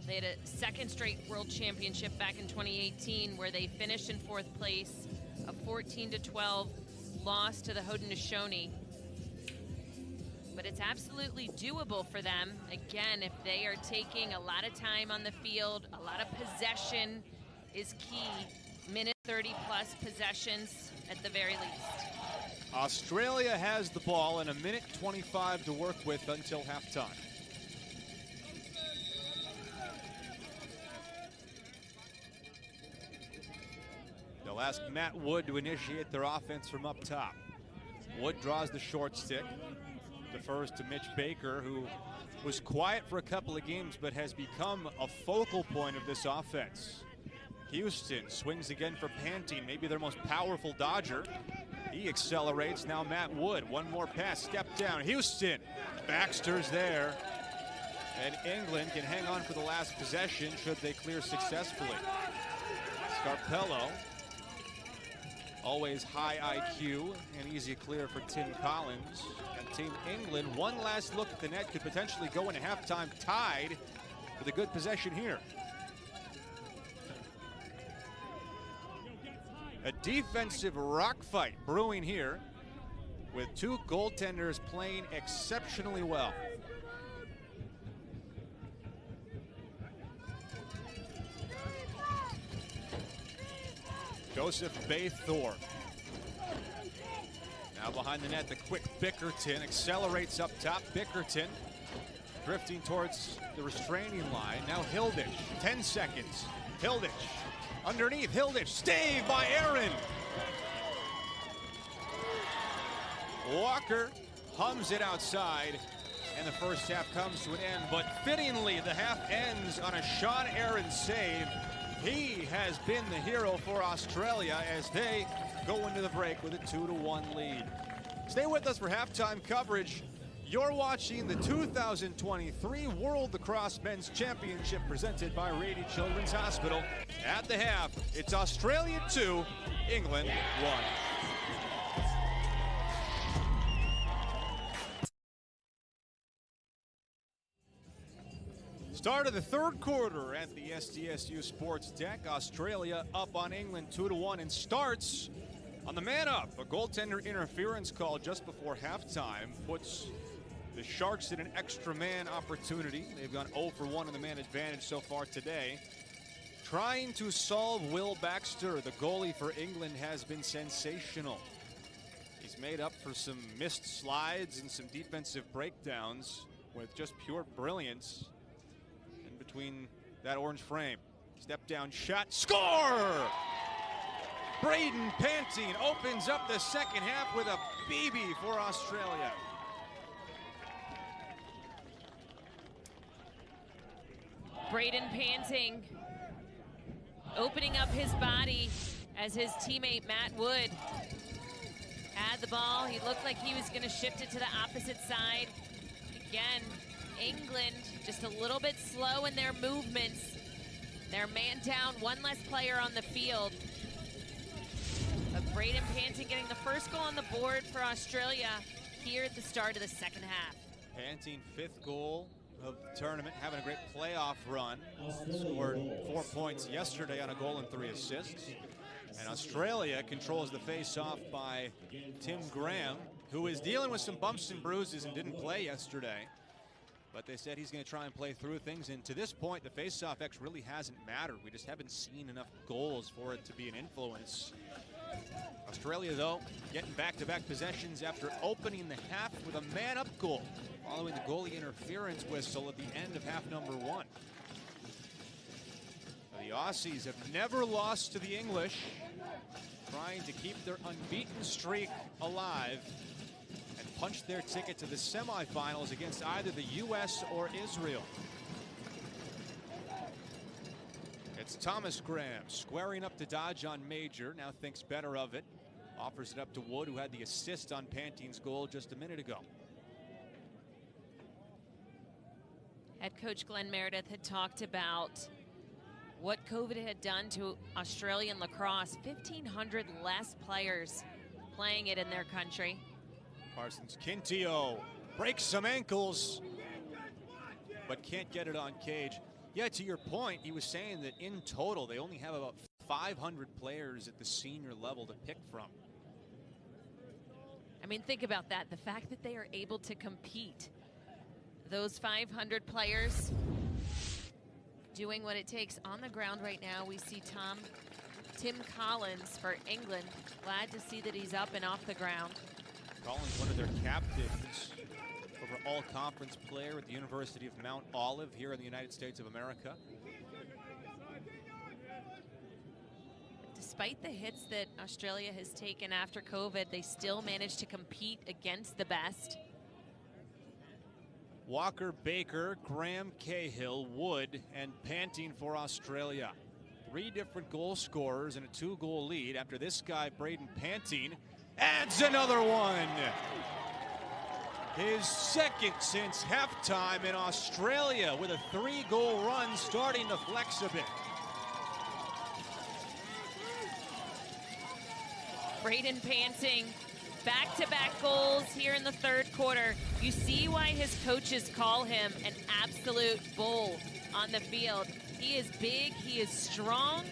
They had a 2nd straight World Championship back in 2018 where they finished in 4th place, a 14-12 loss to the Haudenosaunee. But it's absolutely doable for them. Again, if they are taking a lot of time on the field, a lot of possession is key. Minute 30-plus possessions at the very least. Australia has the ball and a minute 25 to work with until halftime. They'll ask Matt Wood to initiate their offense from up top. Wood draws the short stick, defers to Mitch Baker, who was quiet for a couple of games but has become a focal point of this offense. Houston swings again for Panting, maybe their most powerful Dodger. He accelerates, now Matt Wood. One more pass, step down. Houston, Baxter's there. And England can hang on for the last possession should they clear successfully. Scarpello, always high IQ, and easy clear for Tim Collins. And Team England, one last look at the net, could potentially go into halftime tied with a good possession here. A defensive rock fight brewing here with 2 goaltenders playing exceptionally well. Joseph Baythor. Now behind the net, the quick Bickerton accelerates up top. Bickerton drifting towards the restraining line. Now Hilditch, 10 seconds. Hilditch. Underneath, Hilditch, stave by Aaron. Walker hums it outside, and the first half comes to an end. But fittingly, the half ends on a Sean Aaron save. He has been the hero for Australia as they go into the break with a 2-1 lead. Stay with us for halftime coverage. You're watching the 2023 World Lacrosse Men's Championship presented by Rady Children's Hospital. At the half, it's Australia 2, England 1. Start of the third quarter at the SDSU Sports Deck. Australia up on England 2-1 and starts on the man up. A goaltender interference call just before halftime puts the Sharks in an extra man opportunity. They've gone 0 for 1 in the man advantage so far today. Trying to solve Will Baxter, the goalie for England, has been sensational. He's made up for some missed slides and some defensive breakdowns with just pure brilliance. Between that orange frame. Step down shot, score! Braden Panting opens up the second half with a BB for Australia. Braden Panting opening up his body as his teammate Matt Wood had the ball. He looked like he was going to shift it to the opposite side. Again, England just a little bit slow in their movements. They're man down, one less player on the field. But Braden Panting getting the first goal on the board for Australia here at the start of the second half. Panting, 5th goal of the tournament, having a great playoff run. Scored 4 points yesterday on a goal and 3 assists. And Australia controls the face-off by Tim Graham, who is dealing with some bumps and bruises and didn't play yesterday. But they said he's going to try and play through things. And to this point, the face-off X really hasn't mattered. We just haven't seen enough goals for it to be an influence. Australia, though, getting back-to-back possessions after opening the half with a man-up goal, following the goalie interference whistle at the end of half number 1. The Aussies have never lost to the English, trying to keep their unbeaten streak alive and punch their ticket to the semifinals against either the U.S. or Israel. It's Thomas Graham squaring up to dodge on Major, now thinks better of it. Offers it up to Wood, who had the assist on Panting's goal just a minute ago. Head coach Glenn Meredith had talked about what COVID had done to Australian lacrosse. 1,500 less players playing it in their country. Parsons Quintio breaks some ankles, but can't get it on cage. Yeah, to your point, he was saying that in total, they only have about 500 players at the senior level to pick from. I mean, think about that. The fact that they are able to compete. Those 500 players doing what it takes on the ground right now. We see Tim Collins for England. Glad to see that he's up and off the ground. Collins, one of their captains, former all-conference player at the University of Mount Olive here in the United States of America. Despite the hits that Australia has taken after COVID, they still managed to compete against the best. Walker, Baker, Graham, Cahill, Wood, and Panting for Australia. 3 different goal scorers and a 2-goal lead after this guy, Braden Panting, adds another one. His second since halftime in Australia with a 3-goal run starting to flex a bit. Braden Panting, back-to-back goals here in the third quarter. You see why his coaches call him an absolute bull on the field. He is big, he is strong,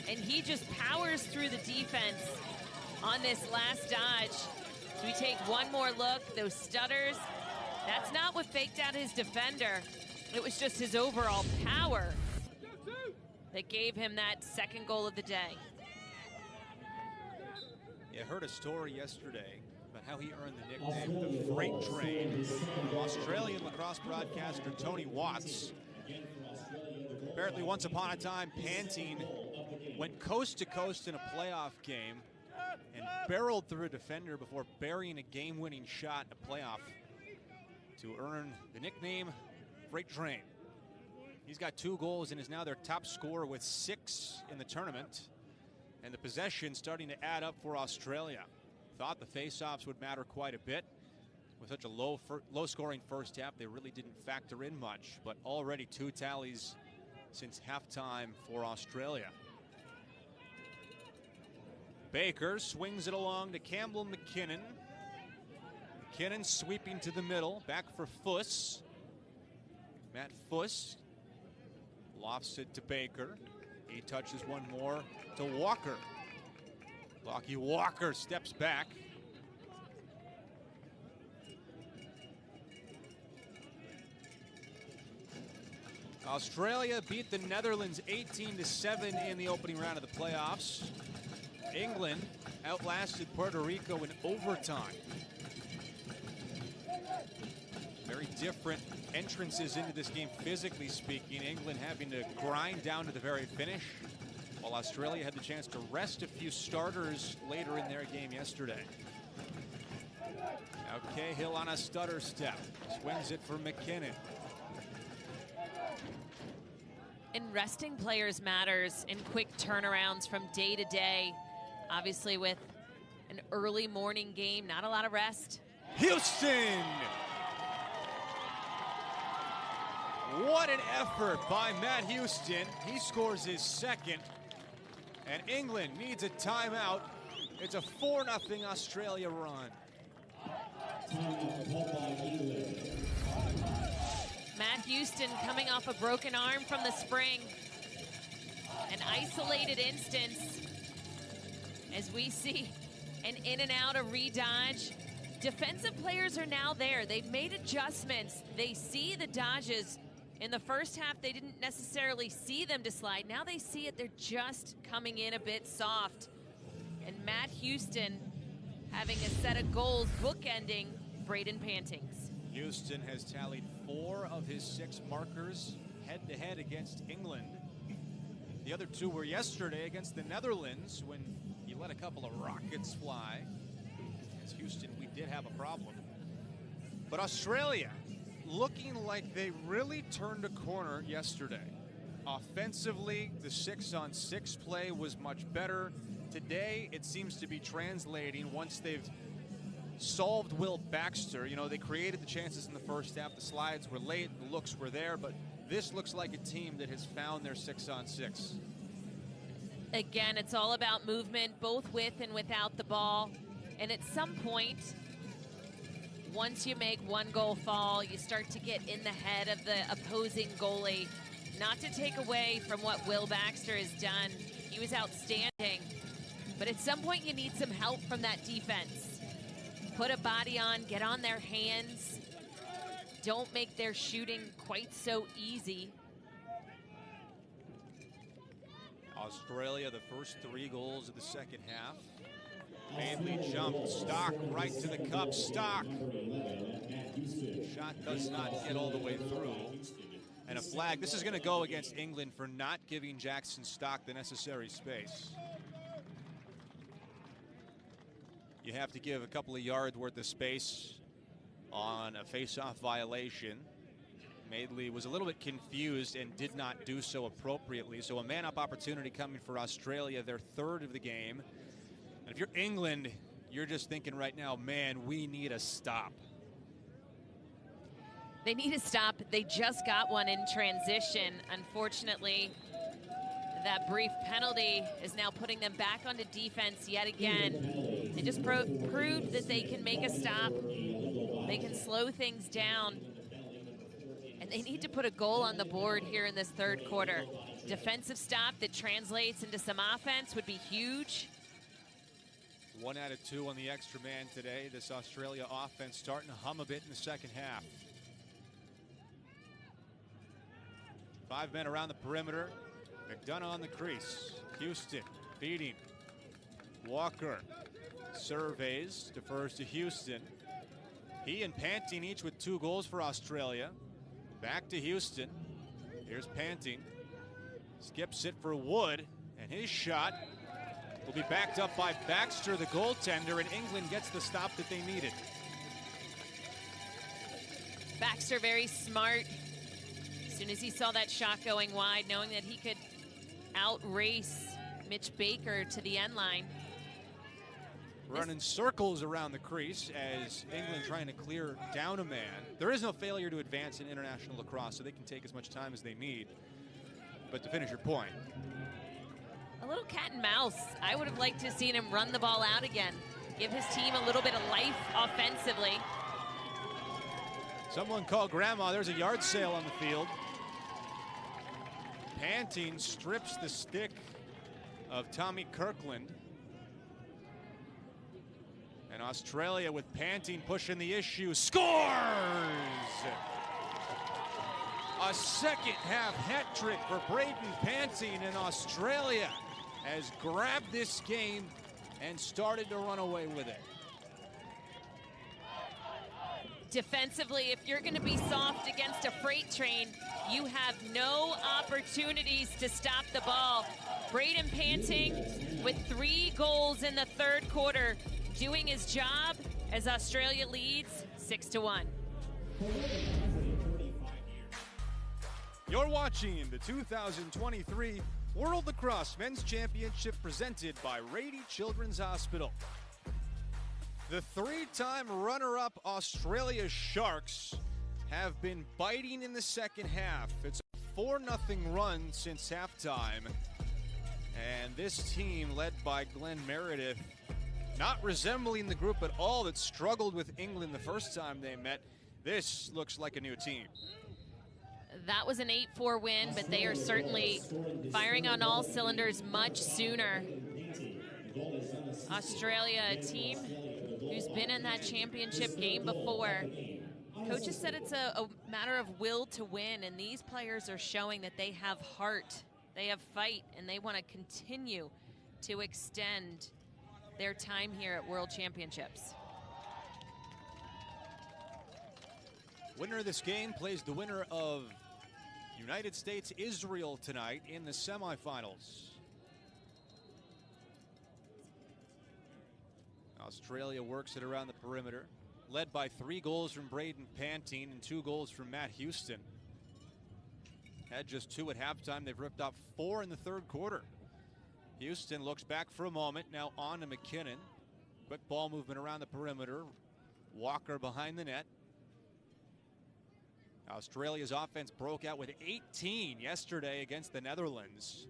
and he just powers through the defense on this last dodge. So we take one more look, those stutters. That's not what faked out his defender. It was just his overall power that gave him that second goal of the day. I heard a story yesterday about how he earned the nickname the Freight Train from Australian lacrosse broadcaster Tony Watts. Apparently once upon a time, Panting went coast to coast in a playoff game and barreled through a defender before burying a game-winning shot in a playoff to earn the nickname Freight Train. He's got 2 goals and is now their top scorer with 6 in the tournament. And the possession starting to add up for Australia. Thought the face-offs would matter quite a bit. With such a low-scoring first half, they really didn't factor in much. But already 2 tallies since halftime for Australia. Baker swings it along to Campbell McKinnon. McKinnon sweeping to the middle, back for Fuss. Matt Fuss lofts it to Baker. He touches one more to Walker. Lockie Walker steps back. Australia beat the Netherlands 18-7 in the opening round of the playoffs. England outlasted Puerto Rico in overtime. Very different entrances into this game, physically speaking. England having to grind down to the very finish, while Australia had the chance to rest a few starters later in their game yesterday. Now Cahill on a stutter step. Swings it for McKinnon. And resting players matters in quick turnarounds from day to day. Obviously with an early morning game, not a lot of rest. Houston! What an effort by Matt Houston. He scores his second. And England needs a timeout. It's a 4-0 Australia run. Matt Houston coming off a broken arm from the spring. An isolated instance as we see an in and out, a redodge. Defensive players are now there. They've made adjustments. They see the dodges. In the first half, they didn't necessarily see them to slide. Now they see it. They're just coming in a bit soft. And Matt Houston having a set of goals bookending Braden Pantings. Houston has tallied 4 of his 6 markers head-to-head against England. The other 2 were yesterday against the Netherlands when he let a couple of rockets fly. As Houston, we did have a problem. But Australia looking like they really turned a corner yesterday. Offensively, the 6-on-6 play was much better. Today, it seems to be translating once they've solved Will Baxter. You know, they created the chances in the first half. The slides were late, the looks were there, but this looks like a team that has found their 6-on-6. Again, it's all about movement, both with and without the ball. And at some point, once you make one goal fall, you start to get in the head of the opposing goalie. Not to take away from what Will Baxter has done. He was outstanding. But at some point, you need some help from that defense. Put a body on, get on their hands. Don't make their shooting quite so easy. Australia, the first 3 goals of the second half. Mainly jumped, Stock right to the cup, Stock. Shot does not get all the way through. And a flag. This is going to go against England for not giving Jackson Stock the necessary space. You have to give a couple of yards worth of space on a face-off violation. Madeley was a little bit confused and did not do so appropriately. So a man-up opportunity coming for Australia, their 3rd of the game. And if you're England, you're just thinking right now, man, we need a stop. They need a stop. They just got one in transition. Unfortunately, that brief penalty is now putting them back onto defense yet again. They just proved that they can make a stop. They can slow things down. And they need to put a goal on the board here in this 3rd quarter. Defensive stop that translates into some offense would be huge. 1 out of 2 on the extra man today. This Australia offense starting to hum a bit in the second half. 5 men around the perimeter. McDonough on the crease. Houston feeding. Walker surveys, defers to Houston. He and Panting each with 2 goals for Australia. Back to Houston. Here's Panting. Skips it for Wood, and his shot will be backed up by Baxter, the goaltender, and England gets the stop that they needed. Baxter very smart. soon as he saw that shot going wide, knowing that he could outrace Mitch Baker to the end line. Running circles around the crease as England trying to clear down a man. There is no failure to advance in international lacrosse, so they can take as much time as they need. But to finish your point, a little cat and mouse. I would have liked to have seen him run the ball out again, give his team a little bit of life offensively. Someone call grandma. There's a yard sale on the field. Panting strips the stick of Tommy Kirkland. And Australia with Panting pushing the issue, scores! A second half hat trick for Braden Panting, and Australia has grabbed this game and started to run away with it. Defensively, if you're going to be soft against a freight train, you have no opportunities to stop the ball. Braden Panting with 3 goals in the third quarter, doing his job as Australia leads 6-1. You're watching the 2023 World Lacrosse Men's Championship presented by Rady Children's Hospital. The 3-time runner-up Australia Sharks have been biting in the second half. It's a 4-0 run since halftime. And this team, led by Glenn Meredith, not resembling the group at all that struggled with England the first time they met. This looks like a new team. That was an 8-4 win, but they are certainly firing on all cylinders much sooner. Australia, a team who's been in that championship game before. Coaches said it's a matter of will to win, and these players are showing that they have heart, they have fight, and they want to continue to extend their time here at World Championships. Winner of this game plays the winner of United States-Israel tonight in the semifinals. Australia works it around the perimeter, led by 3 goals from Braden Panting and 2 goals from Matt Houston. Had just 2 at halftime. They've ripped off 4 in the third quarter. Houston looks back for a moment, now on to McKinnon. Quick ball movement around the perimeter. Walker behind the net. Australia's offense broke out with 18 yesterday against the Netherlands,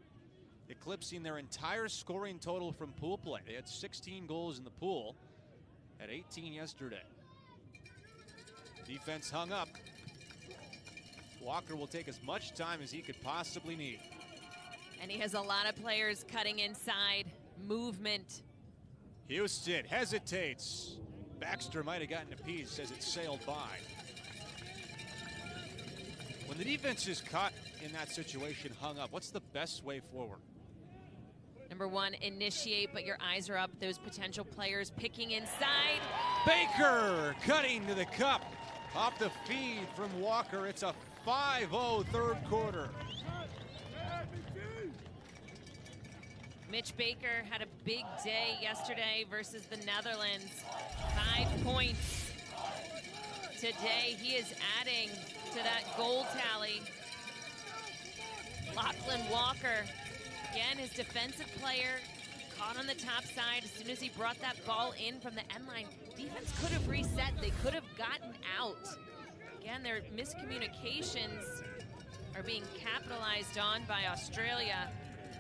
eclipsing their entire scoring total from pool play. They had 16 goals in the pool, at 18 yesterday. Defense hung up. Walker will take as much time as he could possibly need. And he has a lot of players cutting inside, movement. Houston hesitates. Baxter might have gotten a piece as it sailed by. When the defense is caught in that situation, hung up, what's the best way forward? Number 1, initiate, but your eyes are up. Those potential players picking inside. Baker cutting to the cup. Off the feed from Walker. It's a 5-0 third quarter. Mitch Baker had a big day yesterday versus the Netherlands. 5 points. Today he is adding to that goal tally. Lachlan Walker, again, his defensive player, caught on the top side. As soon as he brought that ball in from the end line, defense could have reset. They could have gotten out. Again, their miscommunications are being capitalized on by Australia.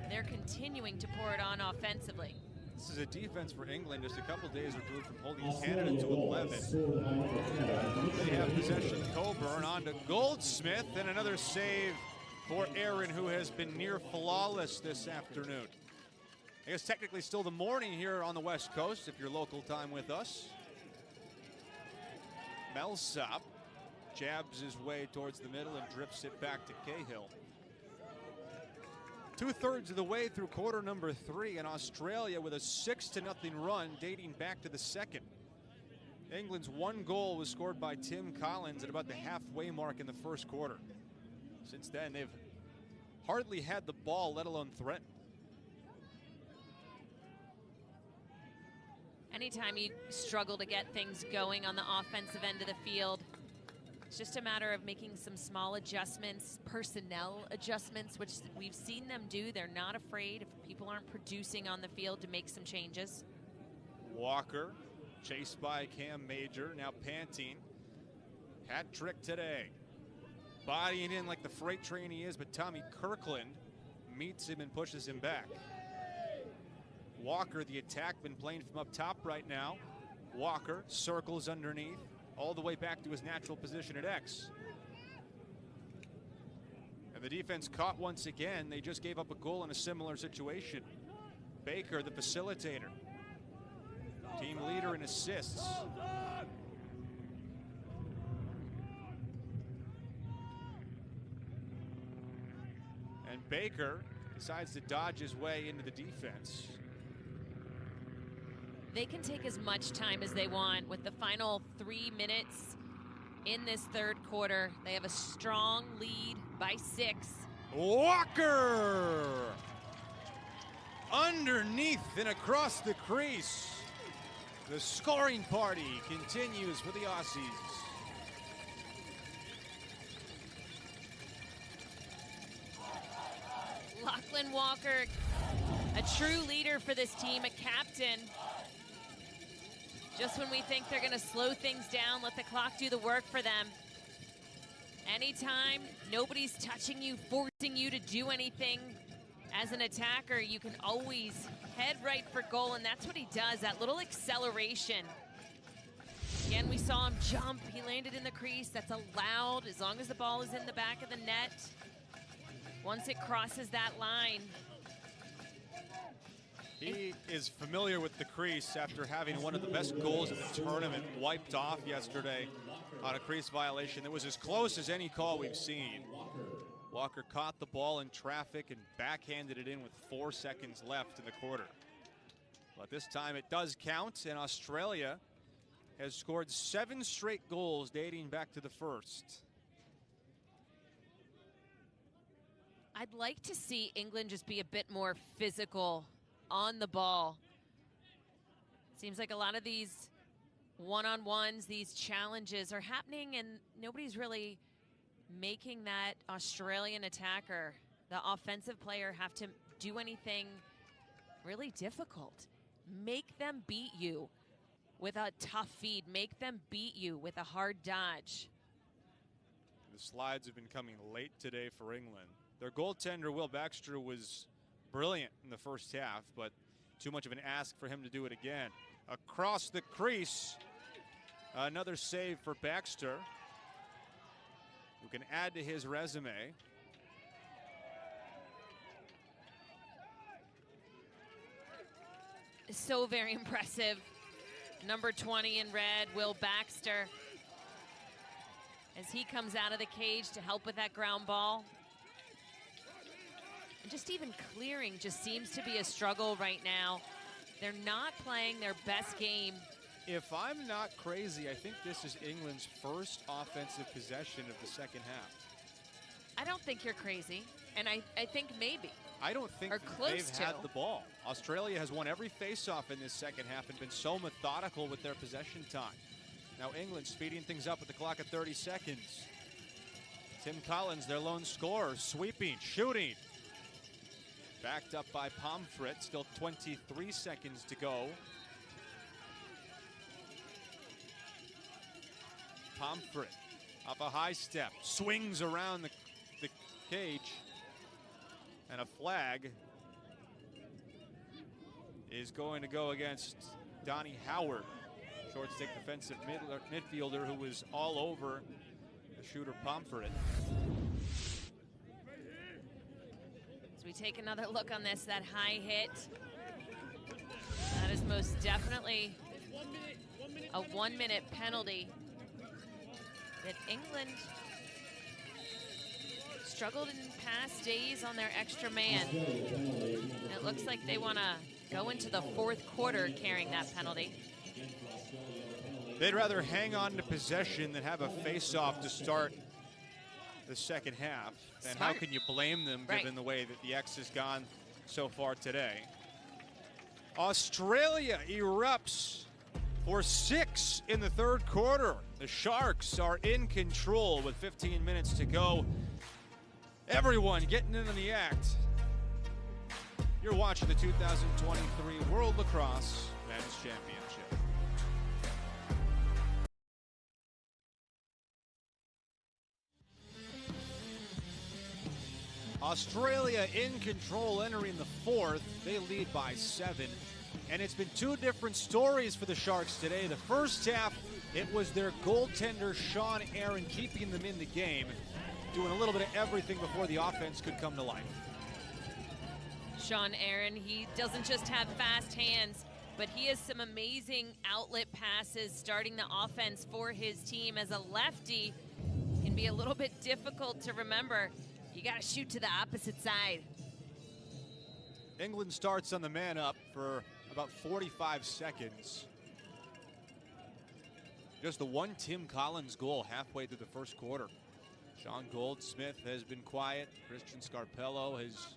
They're continuing to pour it on offensively. This is a defense for England just a couple days removed from holding Canada to 11. They have possession. Coburn on to Goldsmith, and another save for Aaron, who has been near flawless this afternoon. I guess technically still the morning here on the West Coast if you're local time with us. Millsap jabs his way towards the middle and drifts it back to Cahill. 2/3 of the way through quarter number 3, and Australia with a 6-0 run dating back to the second. England's 1 goal was scored by Tim Collins at about the halfway mark in the first quarter. Since then, they've hardly had the ball, let alone threatened. Anytime you struggle to get things going on the offensive end of the field, It's just a matter of making some small adjustments, personnel adjustments, which we've seen them do. They're not afraid, if people aren't producing on the field, to make some changes. Walker, chased by Cam Major, now panting. Hat trick today. Bodying in like the freight train he is, but Tommy Kirkland meets him and pushes him back. Walker, the attackman, playing from up top right now. Walker circles underneath, all the way back to his natural position at X. And the defense caught once again. They just gave up a goal in a similar situation. Baker, the facilitator. Team leader in assists. And Baker decides to dodge his way into the defense. They can take as much time as they want with the final 3 minutes in this third quarter. They have a strong lead by 6. Walker! Underneath and across the crease. The scoring party continues for the Aussies. Lachlan Walker, a true leader for this team, a captain. Just when we think they're going to slow things down, let the clock do the work for them. Anytime nobody's touching you, forcing you to do anything, as an attacker, you can always head right for goal, and that's what he does, that little acceleration. Again, we saw him jump. He landed in the crease. That's allowed as long as the ball is in the back of the net. Once it crosses that line. He is familiar with the crease after having one of the best goals in the tournament wiped off yesterday on a crease violation. It was as close as any call we've seen. Walker caught the ball in traffic and backhanded it in with 4 seconds left in the quarter. But this time it does count, and Australia has scored 7 straight goals dating back to the first. I'd like to see England just be a bit more physical on the ball. Seems like a lot of these one-on-ones, these challenges are happening, and nobody's really making that Australian attacker, the offensive player, have to do anything really difficult. Make them beat you with a tough feed. Make them beat you with a hard dodge. The slides have been coming late today for England. Their goaltender, Will Baxter, was brilliant in the first half, but too much of an ask for him to do it again. Across the crease, another save for Baxter, who can add to his resume. So very impressive. Number 20 in red, Will Baxter, as he comes out of the cage to help with that ground ball. And just even clearing just seems to be a struggle right now. They're not playing their best game. If I'm not crazy, I think this is England's first offensive possession of the second half. I don't think you're crazy, and I think maybe. I don't think they've had the ball. Australia has won every face-off in this second half and been so methodical with their possession time. Now England speeding things up with the clock at 30 seconds. Tim Collins, their lone scorer, sweeping, shooting. Backed up by Pomfret, still 23 seconds to go. Pomfret up a high step, swings around the cage, and a flag is going to go against Donnie Howard, short stick defensive midfielder who was all over the shooter Pomfret. As we take another look on this, that high hit, that is most definitely a 1-minute penalty that England struggled in past days on their extra man. And it looks like they want to go into the fourth quarter carrying that penalty. They'd rather hang on to possession than have a face-off to start the second half. And how can you blame them given the way that the X has gone so far today? Australia erupts For 6 in the third quarter. The Sharks are in control with 15 minutes to go. Everyone getting into the act. You're watching the 2023 World Lacrosse Men's Championship. Australia in control entering the fourth. They lead by 7. And it's been two different stories for the Sharks today. The first half, it was their goaltender, Sean Aaron, keeping them in the game, doing a little bit of everything before the offense could come to life. Sean Aaron, he doesn't just have fast hands, but he has some amazing outlet passes starting the offense for his team. As a lefty, can be a little bit difficult to remember. You got to shoot to the opposite side. England starts on the man up for about 45 seconds. Just the one Tim Collins goal halfway through the first quarter. Sean Goldsmith has been quiet. Christian Scarpello has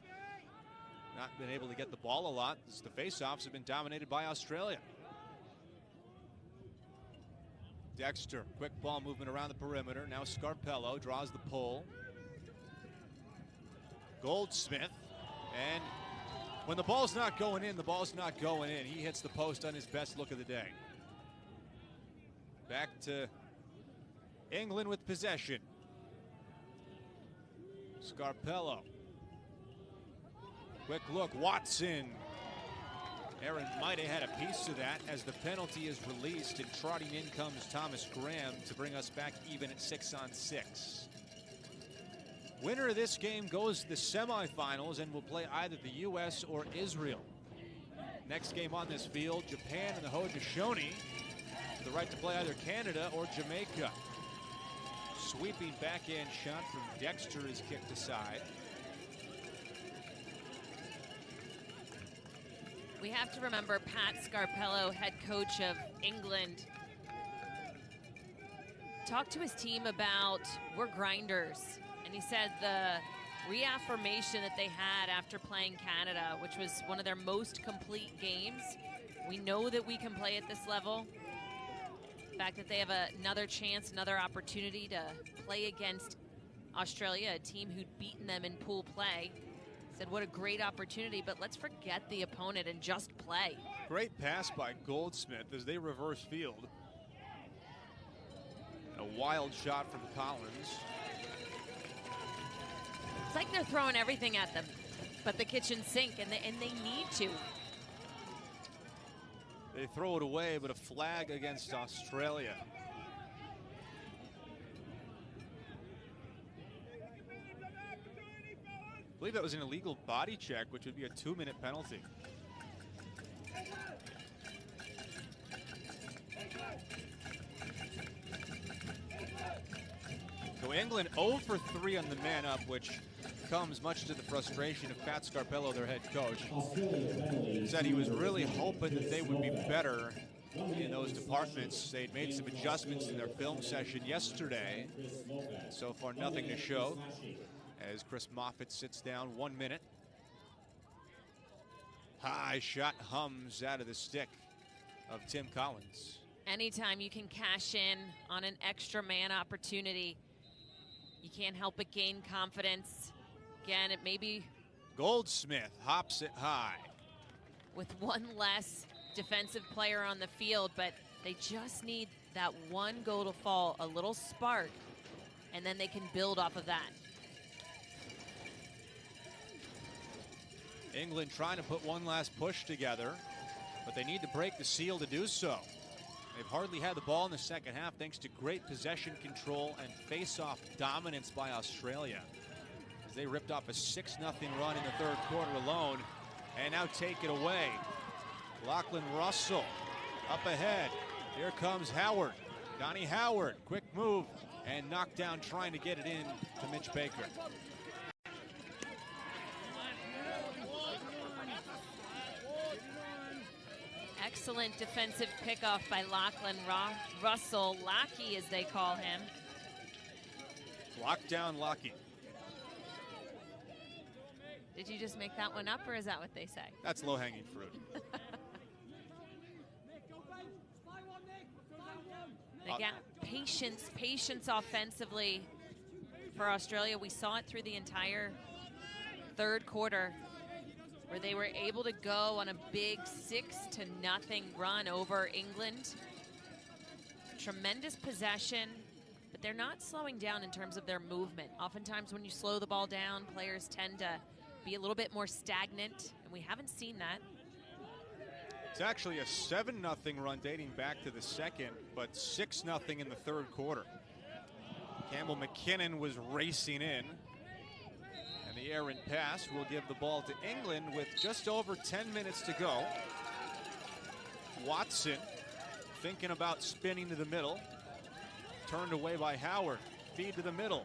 not been able to get the ball a lot as the faceoffs have been dominated by Australia. Dexter, quick ball movement around the perimeter. Now Scarpello draws the pull. Goldsmith, and when the ball's not going in, the ball's not going in. He hits the post on his best look of the day. Back to England with possession. Scarpello. Quick look, Watson. Aaron might have had a piece of that as the penalty is released, and trotting in comes Thomas Graham to bring us back even at 6-on-6. Winner of this game goes to the semifinals and will play either the U.S. or Israel. Next game on this field, Japan and the Haudenosaunee, with the right to play either Canada or Jamaica. Sweeping backhand shot from Dexter is kicked aside. We have to remember Pat Scarpello, head coach of England, talked to his team about we're grinders. And he said the reaffirmation that they had after playing Canada, which was one of their most complete games. We know that we can play at this level. The fact that they have another chance, another opportunity to play against Australia, a team who'd beaten them in pool play. Said what a great opportunity, but let's forget the opponent and just play. Great pass by Goldsmith as they reverse field. A wild shot from Collins. It's like they're throwing everything at them, but the kitchen sink, and they need to. They throw it away, but a flag against Australia. I believe that was an illegal body check, which would be a 2-minute penalty. So England 0 for 3 on the man up, which comes much to the frustration of Pat Scarpello, their head coach. Said he was really hoping that they would be better in those departments. They'd made some adjustments in their film session yesterday. So far, nothing to show as Chris Moffat sits down. 1 minute. High shot hums out of the stick of Tim Collins. Anytime you can cash in on an extra man opportunity, you can't help but gain confidence. Again, it may be Goldsmith hops it high. With one less defensive player on the field, but they just need that one goal to fall, a little spark, and then they can build off of that. England trying to put one last push together, but they need to break the seal to do so. They've hardly had the ball in the second half thanks to great possession control and face-off dominance by Australia. As they ripped off a 6-0 run in the third quarter alone, and now take it away. Lachlan Russell up ahead. Here comes Howard. Donnie Howard, quick move, and knocked down trying to get it in to Mitch Baker. Excellent defensive pickoff by Lachlan Russell, Lockie as they call him. Lockdown Lockie. Did you just make that one up, or is that what they say? That's low-hanging fruit. Again, patience offensively for Australia. We saw it through the entire third quarter, where they were able to go on a big 6-0 run over England. Tremendous possession, but they're not slowing down in terms of their movement. Oftentimes when you slow the ball down, players tend to be a little bit more stagnant, and we haven't seen that. It's actually a 7-0 run dating back to the second, but 6-0 in the third quarter. Campbell McKinnon was racing in, and the errant pass will give the ball to England with just over 10 minutes to go. Watson thinking about spinning to the middle. Turned away by Howard. Feed to the middle.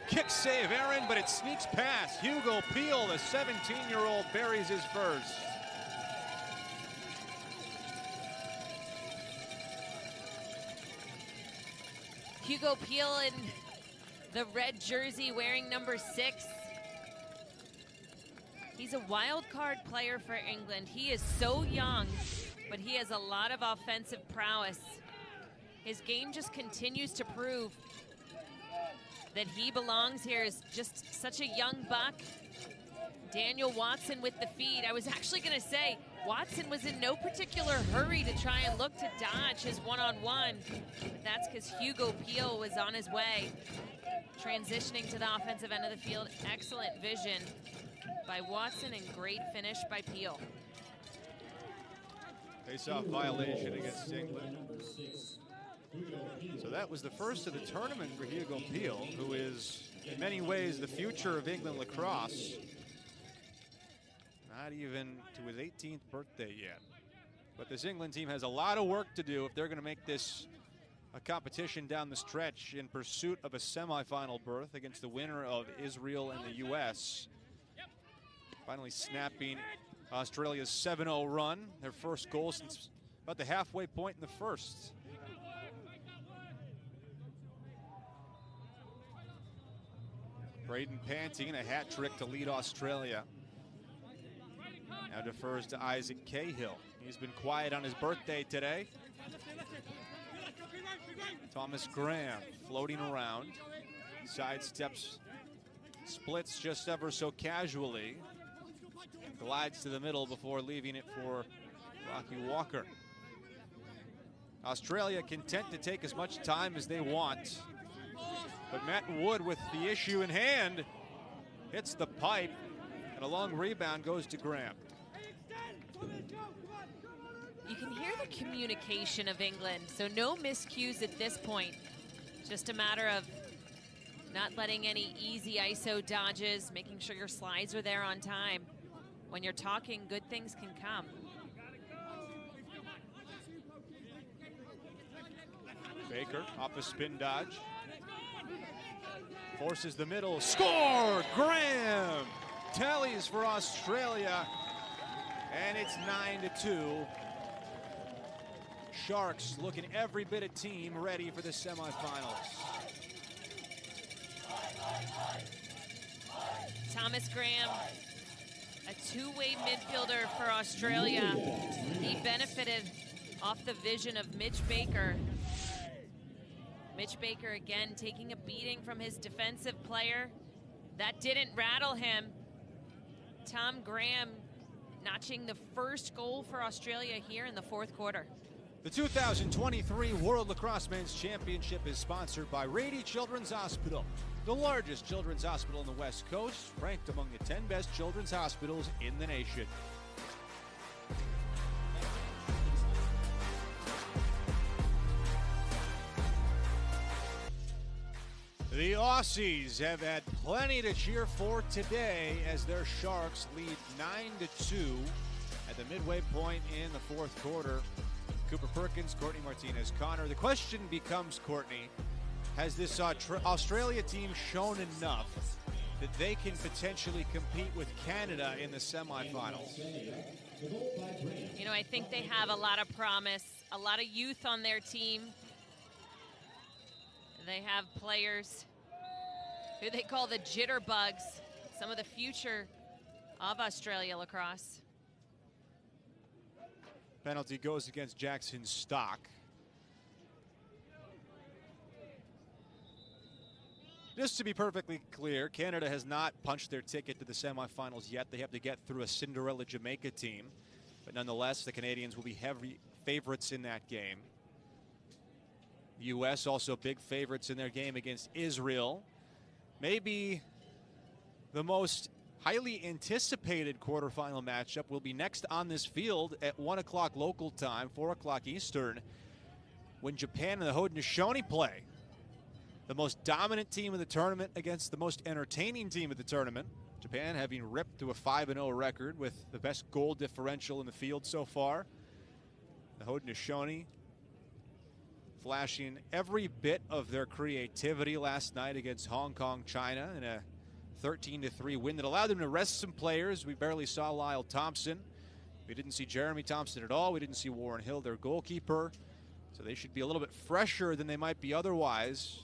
Kick save, Aaron, but it sneaks past. Hugo Peel, the 17-year-old, buries his first. Hugo Peel in the red jersey wearing number 6. He's a wild card player for England. He is so young, but he has a lot of offensive prowess. His game just continues to prove that he belongs here as just such a young buck. Daniel Watson with the feed. I was actually going to say, Watson was in no particular hurry to try and look to dodge his one-on-one. But that's because Hugo Peel was on his way. Transitioning to the offensive end of the field. Excellent vision by Watson and great finish by Peel. Face-off violation against England. So that was the first of the tournament for Hugo Peel, who is in many ways the future of England lacrosse. Not even to his 18th birthday yet. But this England team has a lot of work to do if they're going to make this a competition down the stretch in pursuit of a semifinal berth against the winner of Israel and the U.S. Finally snapping Australia's 7-0 run, their first goal since about the halfway point in the first. Braden Pantine, a hat trick to lead Australia. Now defers to Isaac Cahill. He's been quiet on his birthday today. Thomas Graham floating around. Sidesteps, splits just ever so casually. Glides to the middle before leaving it for Rocky Walker. Australia content to take as much time as they want. But Matt Wood with the issue in hand hits the pipe, and a long rebound goes to Graham. You can hear the communication of England, so no miscues at this point. Just a matter of not letting any easy ISO dodges, making sure your slides are there on time. When you're talking, good things can come. Baker off a spin dodge. Forces the middle, score! Graham tallies for Australia, and it's 9-2. Sharks looking every bit a team ready for the semifinals. Thomas Graham, a two-way midfielder for Australia. He benefited off the vision of Mitch Baker. Mitch Baker again taking a beating from his defensive player. That didn't rattle him. Tom Graham notching the first goal for Australia here in the fourth quarter. The 2023 World Lacrosse Men's Championship is sponsored by Rady Children's Hospital, the largest children's hospital on the West Coast, ranked among the 10 best children's hospitals in the nation. The Aussies have had plenty to cheer for today as their Sharks lead 9-2 at the midway point in the fourth quarter. Cooper Perkins, Courtney Martinez-Connor. The question becomes, Courtney, has this Australia team shown enough that they can potentially compete with Canada in the semifinals? You know, I think they have a lot of promise, a lot of youth on their team. They have players who they call the jitterbugs, some of the future of Australia lacrosse. Penalty goes against Jackson Stock. Just to be perfectly clear, Canada has not punched their ticket to the semifinals yet. They have to get through a Cinderella Jamaica team. But nonetheless, the Canadians will be heavy favorites in that game. The U.S. also big favorites in their game against Israel. Maybe the most highly anticipated quarterfinal matchup will be next on this field at 1 o'clock local time, 4 o'clock Eastern, when Japan and the Haudenosaunee play. The most dominant team of the tournament against the most entertaining team of the tournament. Japan having ripped to a 5-0 record with the best goal differential in the field so far. The Haudenosaunee flashing every bit of their creativity last night against Hong Kong, China in a 13-3 win that allowed them to rest some players. We barely saw Lyle Thompson. We didn't see Jeremy Thompson at all. We didn't see Warren Hill, their goalkeeper. So they should be a little bit fresher than they might be otherwise.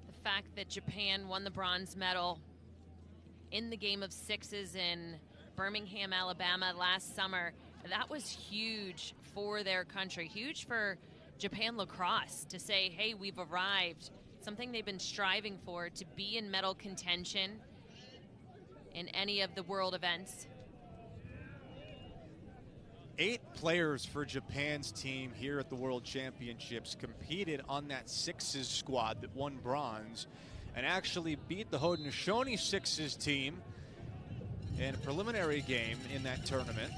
The fact that Japan won the bronze medal in the game of sixes in Birmingham, Alabama last summer, that was huge for their country, huge for Japan Lacrosse to say, hey, we've arrived. Something they've been striving for, to be in medal contention in any of the world events. 8 players for Japan's team here at the World Championships competed on that sixes squad that won bronze and actually beat the Haudenosaunee sixes team in a preliminary game in that tournament.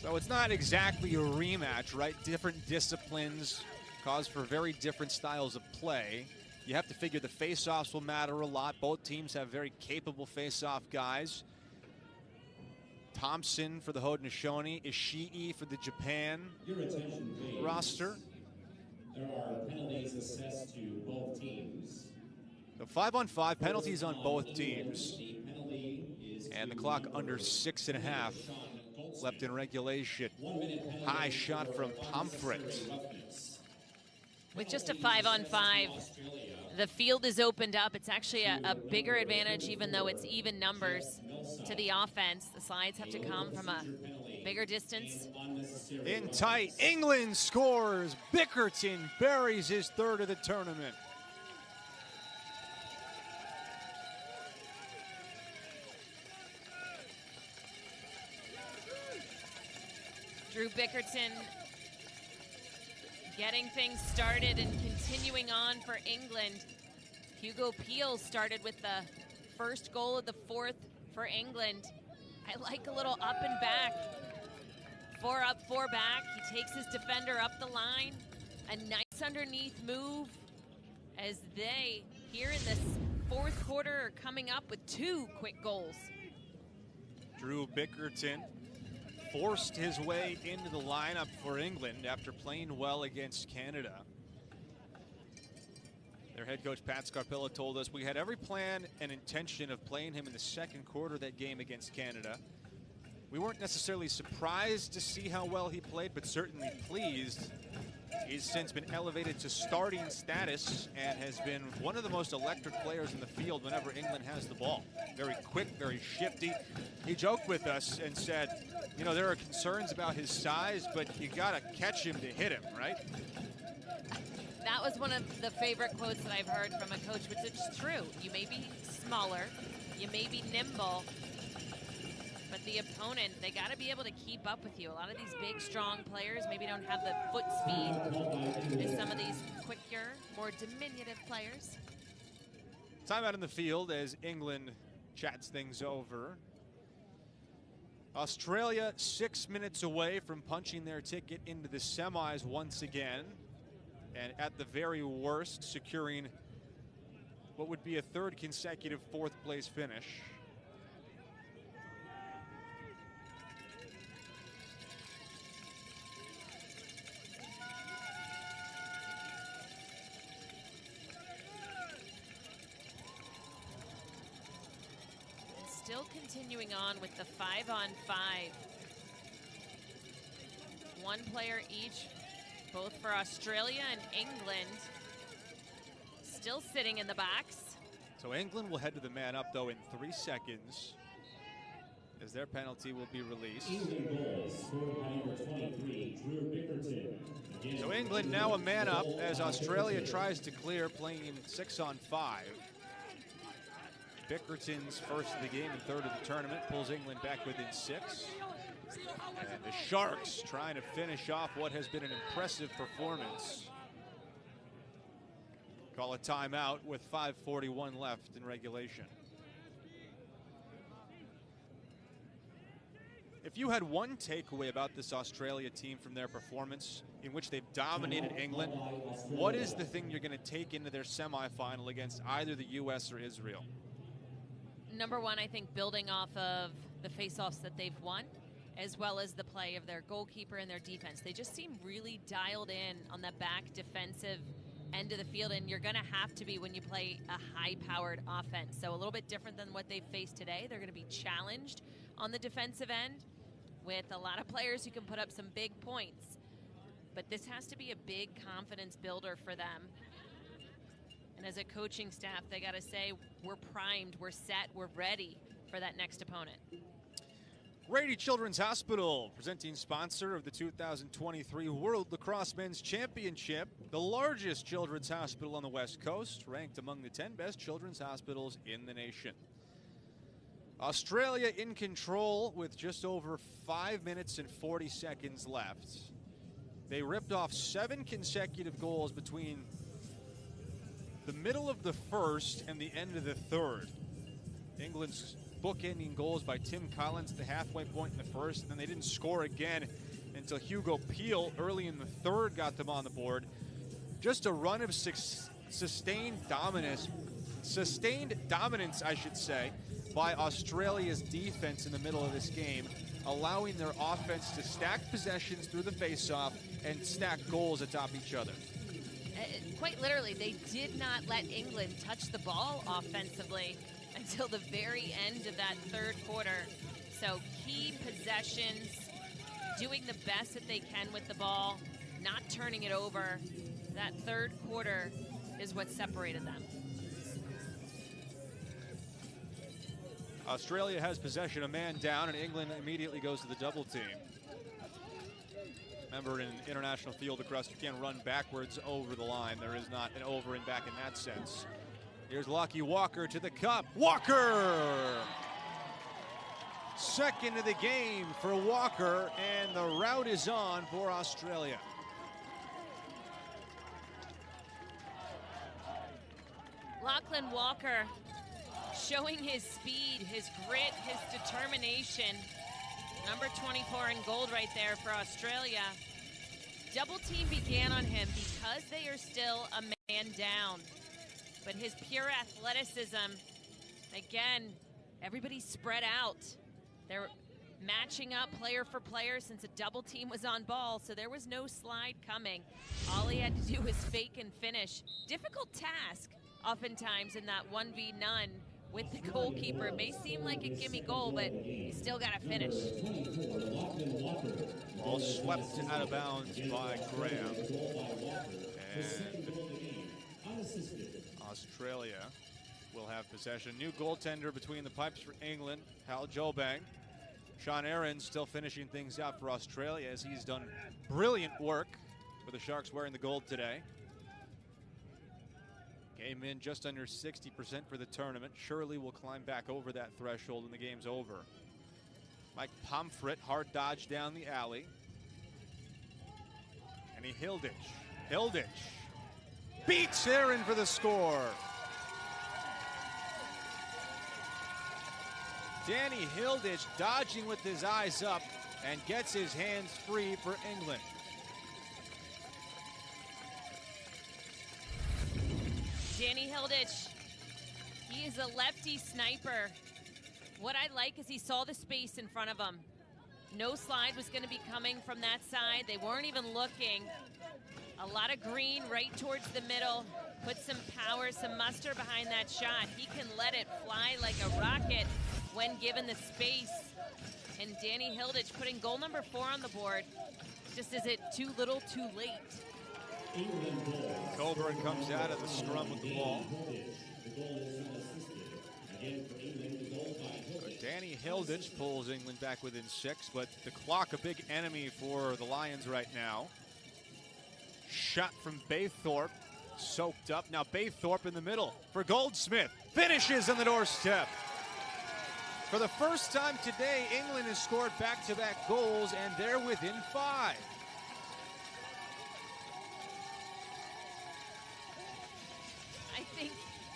So it's not exactly a rematch, right? Different disciplines cause for very different styles of play. You have to figure the face-offs will matter a lot. Both teams have very capable face-off guys. Thompson for the Haudenosaunee, Ishii for the Japan roster. There are penalties assessed to both teams. So 5-on-5 penalties on both teams. And the clock under 6.5 left in regulation. High shot from Pomfret. With just a 5-on-5, the field is opened up. It's actually a bigger advantage, even though it's even numbers to the offense. The slides have to come from a bigger distance. In tight, England scores. Bickerton buries his third of the tournament. Drew Bickerton getting things started and continuing on for England. Hugo Peel started with the first goal of the fourth for England. I like a little up and back. 4 up, 4 back. He takes his defender up the line. A nice underneath move as they, here in this fourth quarter, are coming up with 2 quick goals. Drew Bickerton forced his way into the lineup for England after playing well against Canada. Their head coach Pat Scarpella told us we had every plan and intention of playing him in the second quarter of that game against Canada. We weren't necessarily surprised to see how well he played, but certainly pleased. He's since been elevated to starting status and has been one of the most electric players in the field whenever England has the ball. Very quick, very shifty. He joked with us and said, you know, there are concerns about his size, but you gotta catch him to hit him, right? That was one of the favorite quotes that I've heard from a coach, which is true. You may be smaller, you may be nimble, but the opponent, they got to be able to keep up with you. A lot of these big, strong players maybe don't have the foot speed as some of these quicker, more diminutive players. Time out in the field as England chats things over. Australia 6 minutes away from punching their ticket into the semis once again. And at the very worst, securing what would be a 3rd consecutive 4th place finish. Still continuing on with the 5-on-5. 1 player each, both for Australia and England. Still sitting in the box. So England will head to the man up, though, in 3 seconds. as their penalty will be released. England goal scored by number 23, Drew Bickerton. Again, So England now a man up as Australia tries to clear, playing 6-on-5. Bickerton's first of the game and third of the tournament pulls England back within 6. And the Sharks trying to finish off what has been an impressive performance. Call a timeout with 5:41 left in regulation. If you had one takeaway about this Australia team from their performance, in which they've dominated England, what is the thing you're going to take into their semifinal against either the U.S. or Israel? Number one, I think building off of the face-offs that they've won, as well as the play of their goalkeeper and their defense. They just seem really dialed in on the back defensive end of the field, and you're going to have to be when you play a high-powered offense. So a little bit different than what they faced today. They're going to be challenged on the defensive end with a lot of players who can put up some big points. But this has to be a big confidence builder for them. And as a coaching staff, they got to say, we're primed, we're set, we're ready for that next opponent. Grady Children's Hospital, presenting sponsor of the 2023 World Lacrosse Men's Championship, the largest children's hospital on the West Coast, ranked among the 10 best children's hospitals in the nation. Australia in control with just over 5 minutes and 40 seconds left. They ripped off 7 consecutive goals between the middle of the first and the end of the third. England's bookending goals by Tim Collins at the halfway point in the first, and then they didn't score again until Hugo Peel early in the third got them on the board. Just a run of sustained dominance, I should say, by Australia's defense in the middle of this game, allowing their offense to stack possessions through the face-off and stack goals atop each other. Quite literally, they did not let England touch the ball offensively until the very end of that third quarter. So key possessions, doing the best that they can with the ball, not turning it over. That third quarter is what separated them. Australia has possession, a man down, and England immediately goes to the double team. Remember, in international field lacrosse, you can't run backwards over the line. There is not an over and back in that sense. Here's Lockie Walker to the cup. Walker! Second of the game for Walker, and the route is on for Australia. Lachlan Walker showing his speed, his grit, his determination. Number 24 in gold right there for Australia. Double team began on him because they are still a man down. But his pure athleticism, again, everybody's spread out. They're matching up player for player since a double team was on ball, so there was no slide coming. All he had to do was fake and finish. Difficult task, oftentimes, in that 1v9 with the goalkeeper. It may seem like a gimme goal, but you still got to finish. All swept out of bounds by Graham. And Australia will have possession. New goaltender between the pipes for England, Hal Jobank. Sean Aaron still finishing things out for Australia as he's done brilliant work with the Sharks wearing the gold today. Came in just under 60% for the tournament. Surely will climb back over that threshold when the game's over. Mike Pomfret, hard dodge down the alley. And Hilditch beats Aaron for the score. Danny Hilditch dodging with his eyes up and gets his hands free for England. Danny Hilditch, he is a lefty sniper. What I like is he saw the space in front of him. No slide was going to be coming from that side. They weren't even looking. A lot of green right towards the middle. Put some power, some muster behind that shot. He can let it fly like a rocket when given the space. And Danny Hilditch putting goal number 4 on the board. Just is it too little, too late? Coburn comes out of the scrum with the ball. Annie Hilditch pulls England back within 6, but the clock a big enemy for the Lions right now. Shot from Baythorpe, soaked up. Now Baythorpe in the middle for Goldsmith. Finishes on the doorstep. For the first time today, England has scored back-to-back goals, and they're within 5. I think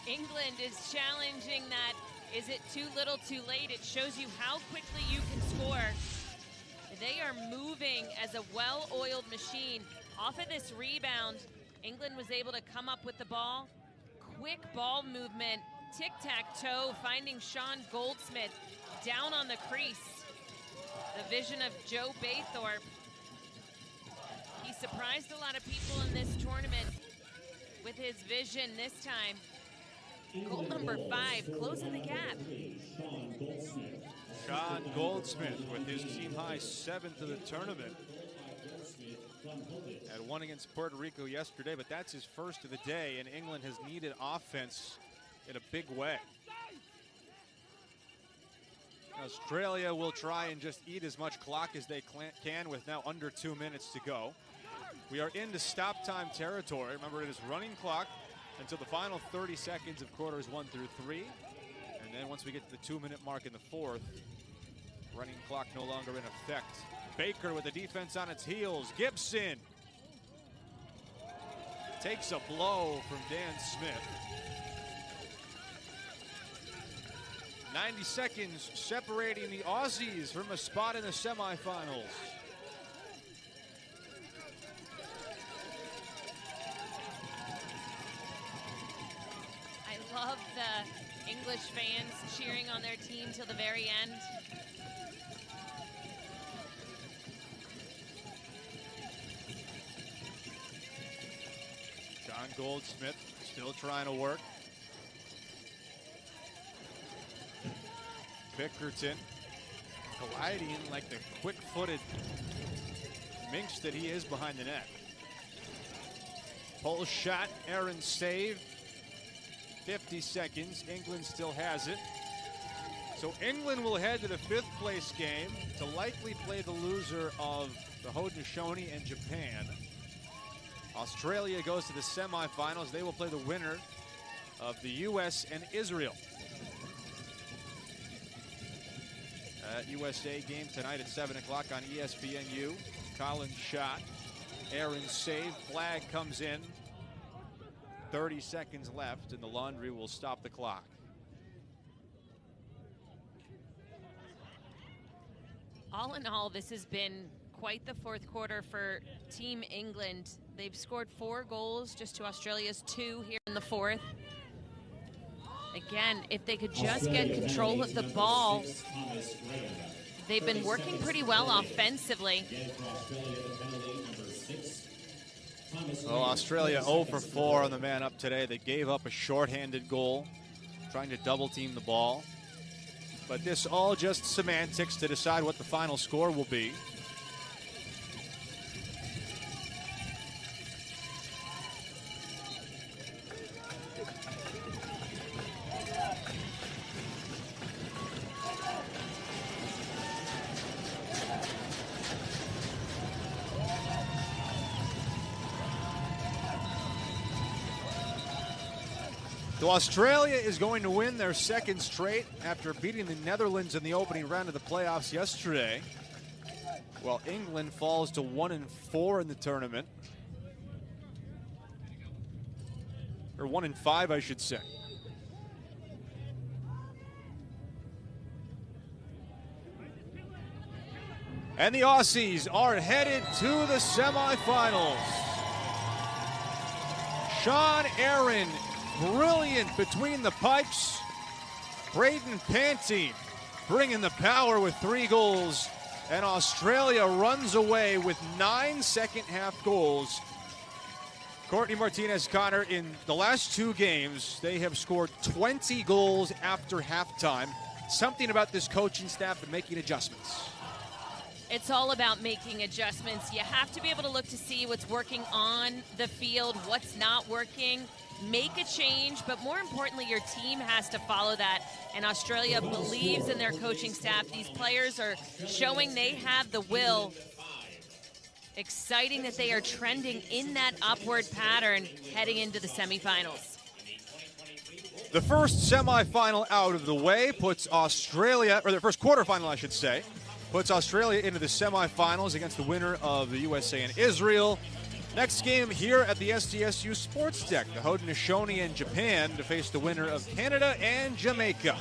England is challenging that. Is it too little, too late? It shows you how quickly you can score. They are moving as a well-oiled machine. Off of this rebound, England was able to come up with the ball. Quick ball movement, tic-tac-toe, finding Sean Goldsmith down on the crease. The vision of Joe Baythorpe. He surprised a lot of people in this tournament with his vision this time. Goal number 5, closing the gap. Sean Goldsmith with his team-high 7th of the tournament. Had one against Puerto Rico yesterday, but that's his first of the day, and England has needed offense in a big way. Australia will try and just eat as much clock as they can with now under 2 minutes to go. We are into stop time territory. Remember, it is running clock until the final 30 seconds of quarters 1 through 3. And then once we get to the 2-minute mark in the 4th, running clock no longer in effect. Baker with the defense on its heels. Gibson takes a blow from Dan Smith. 90 seconds separating the Aussies from a spot in the semifinals. I love the English fans cheering on their team till the very end. John Goldsmith still trying to work. Bickerton gliding like the quick-footed minx that he is behind the net. Pull shot, Aaron save. 50 seconds, England still has it. So England will head to the 5th place game to likely play the loser of the Haudenosaunee and Japan. Australia goes to the semifinals. They will play the winner of the U.S. and Israel. USA game tonight at 7 o'clock on ESPNU. Collins shot, Aaron save, flag comes in. 30 seconds left, and the laundry will stop the clock. All in all, this has been quite the 4th quarter for Team England. They've scored 4 goals just to Australia's 2 here in the 4th. Again, if they could just get control of the ball, they've been working pretty well offensively. Well, Australia 0 for 4 on the man up today. They gave up a shorthanded goal, trying to double team the ball. But this all just semantics to decide what the final score will be. So Australia is going to win their 2nd straight after beating the Netherlands in the opening round of the playoffs yesterday. While England falls to 1-4 in the tournament. Or 1-5, I should say. And the Aussies are headed to the semifinals. Sean Aaron, brilliant between the pipes. Braden Panty bringing the power with 3 goals. And Australia runs away with 9 second-half goals. Courtney Martinez-Connor, in the last 2 games, they have scored 20 goals after halftime. Something about this coaching staff and making adjustments. It's all about making adjustments. You have to be able to look to see what's working on the field, what's not working. make a change, but more importantly, your team has to follow that. And Australia believes in their coaching staff. These players are showing they have the will. Exciting that they are trending in that upward pattern heading into the semifinals. The first semifinal out of the way puts Australia, or the first quarterfinal, I should say, puts Australia into the semifinals against the winner of the USA and Israel. Next game here at the SDSU Sports Deck, the Haudenosaunee and Japan to face the winner of Canada and Jamaica.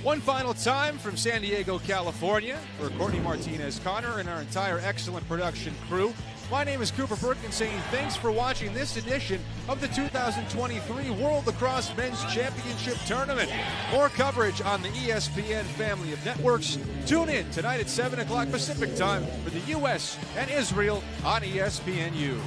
One final time from San Diego, California, for Courtney Martinez-Connor and our entire excellent production crew. My name is Cooper Perkins saying thanks for watching this edition of the 2023 World Lacrosse Men's Championship Tournament. More coverage on the ESPN family of networks. Tune in tonight at 7 o'clock Pacific time for the U.S. and Israel on ESPNU.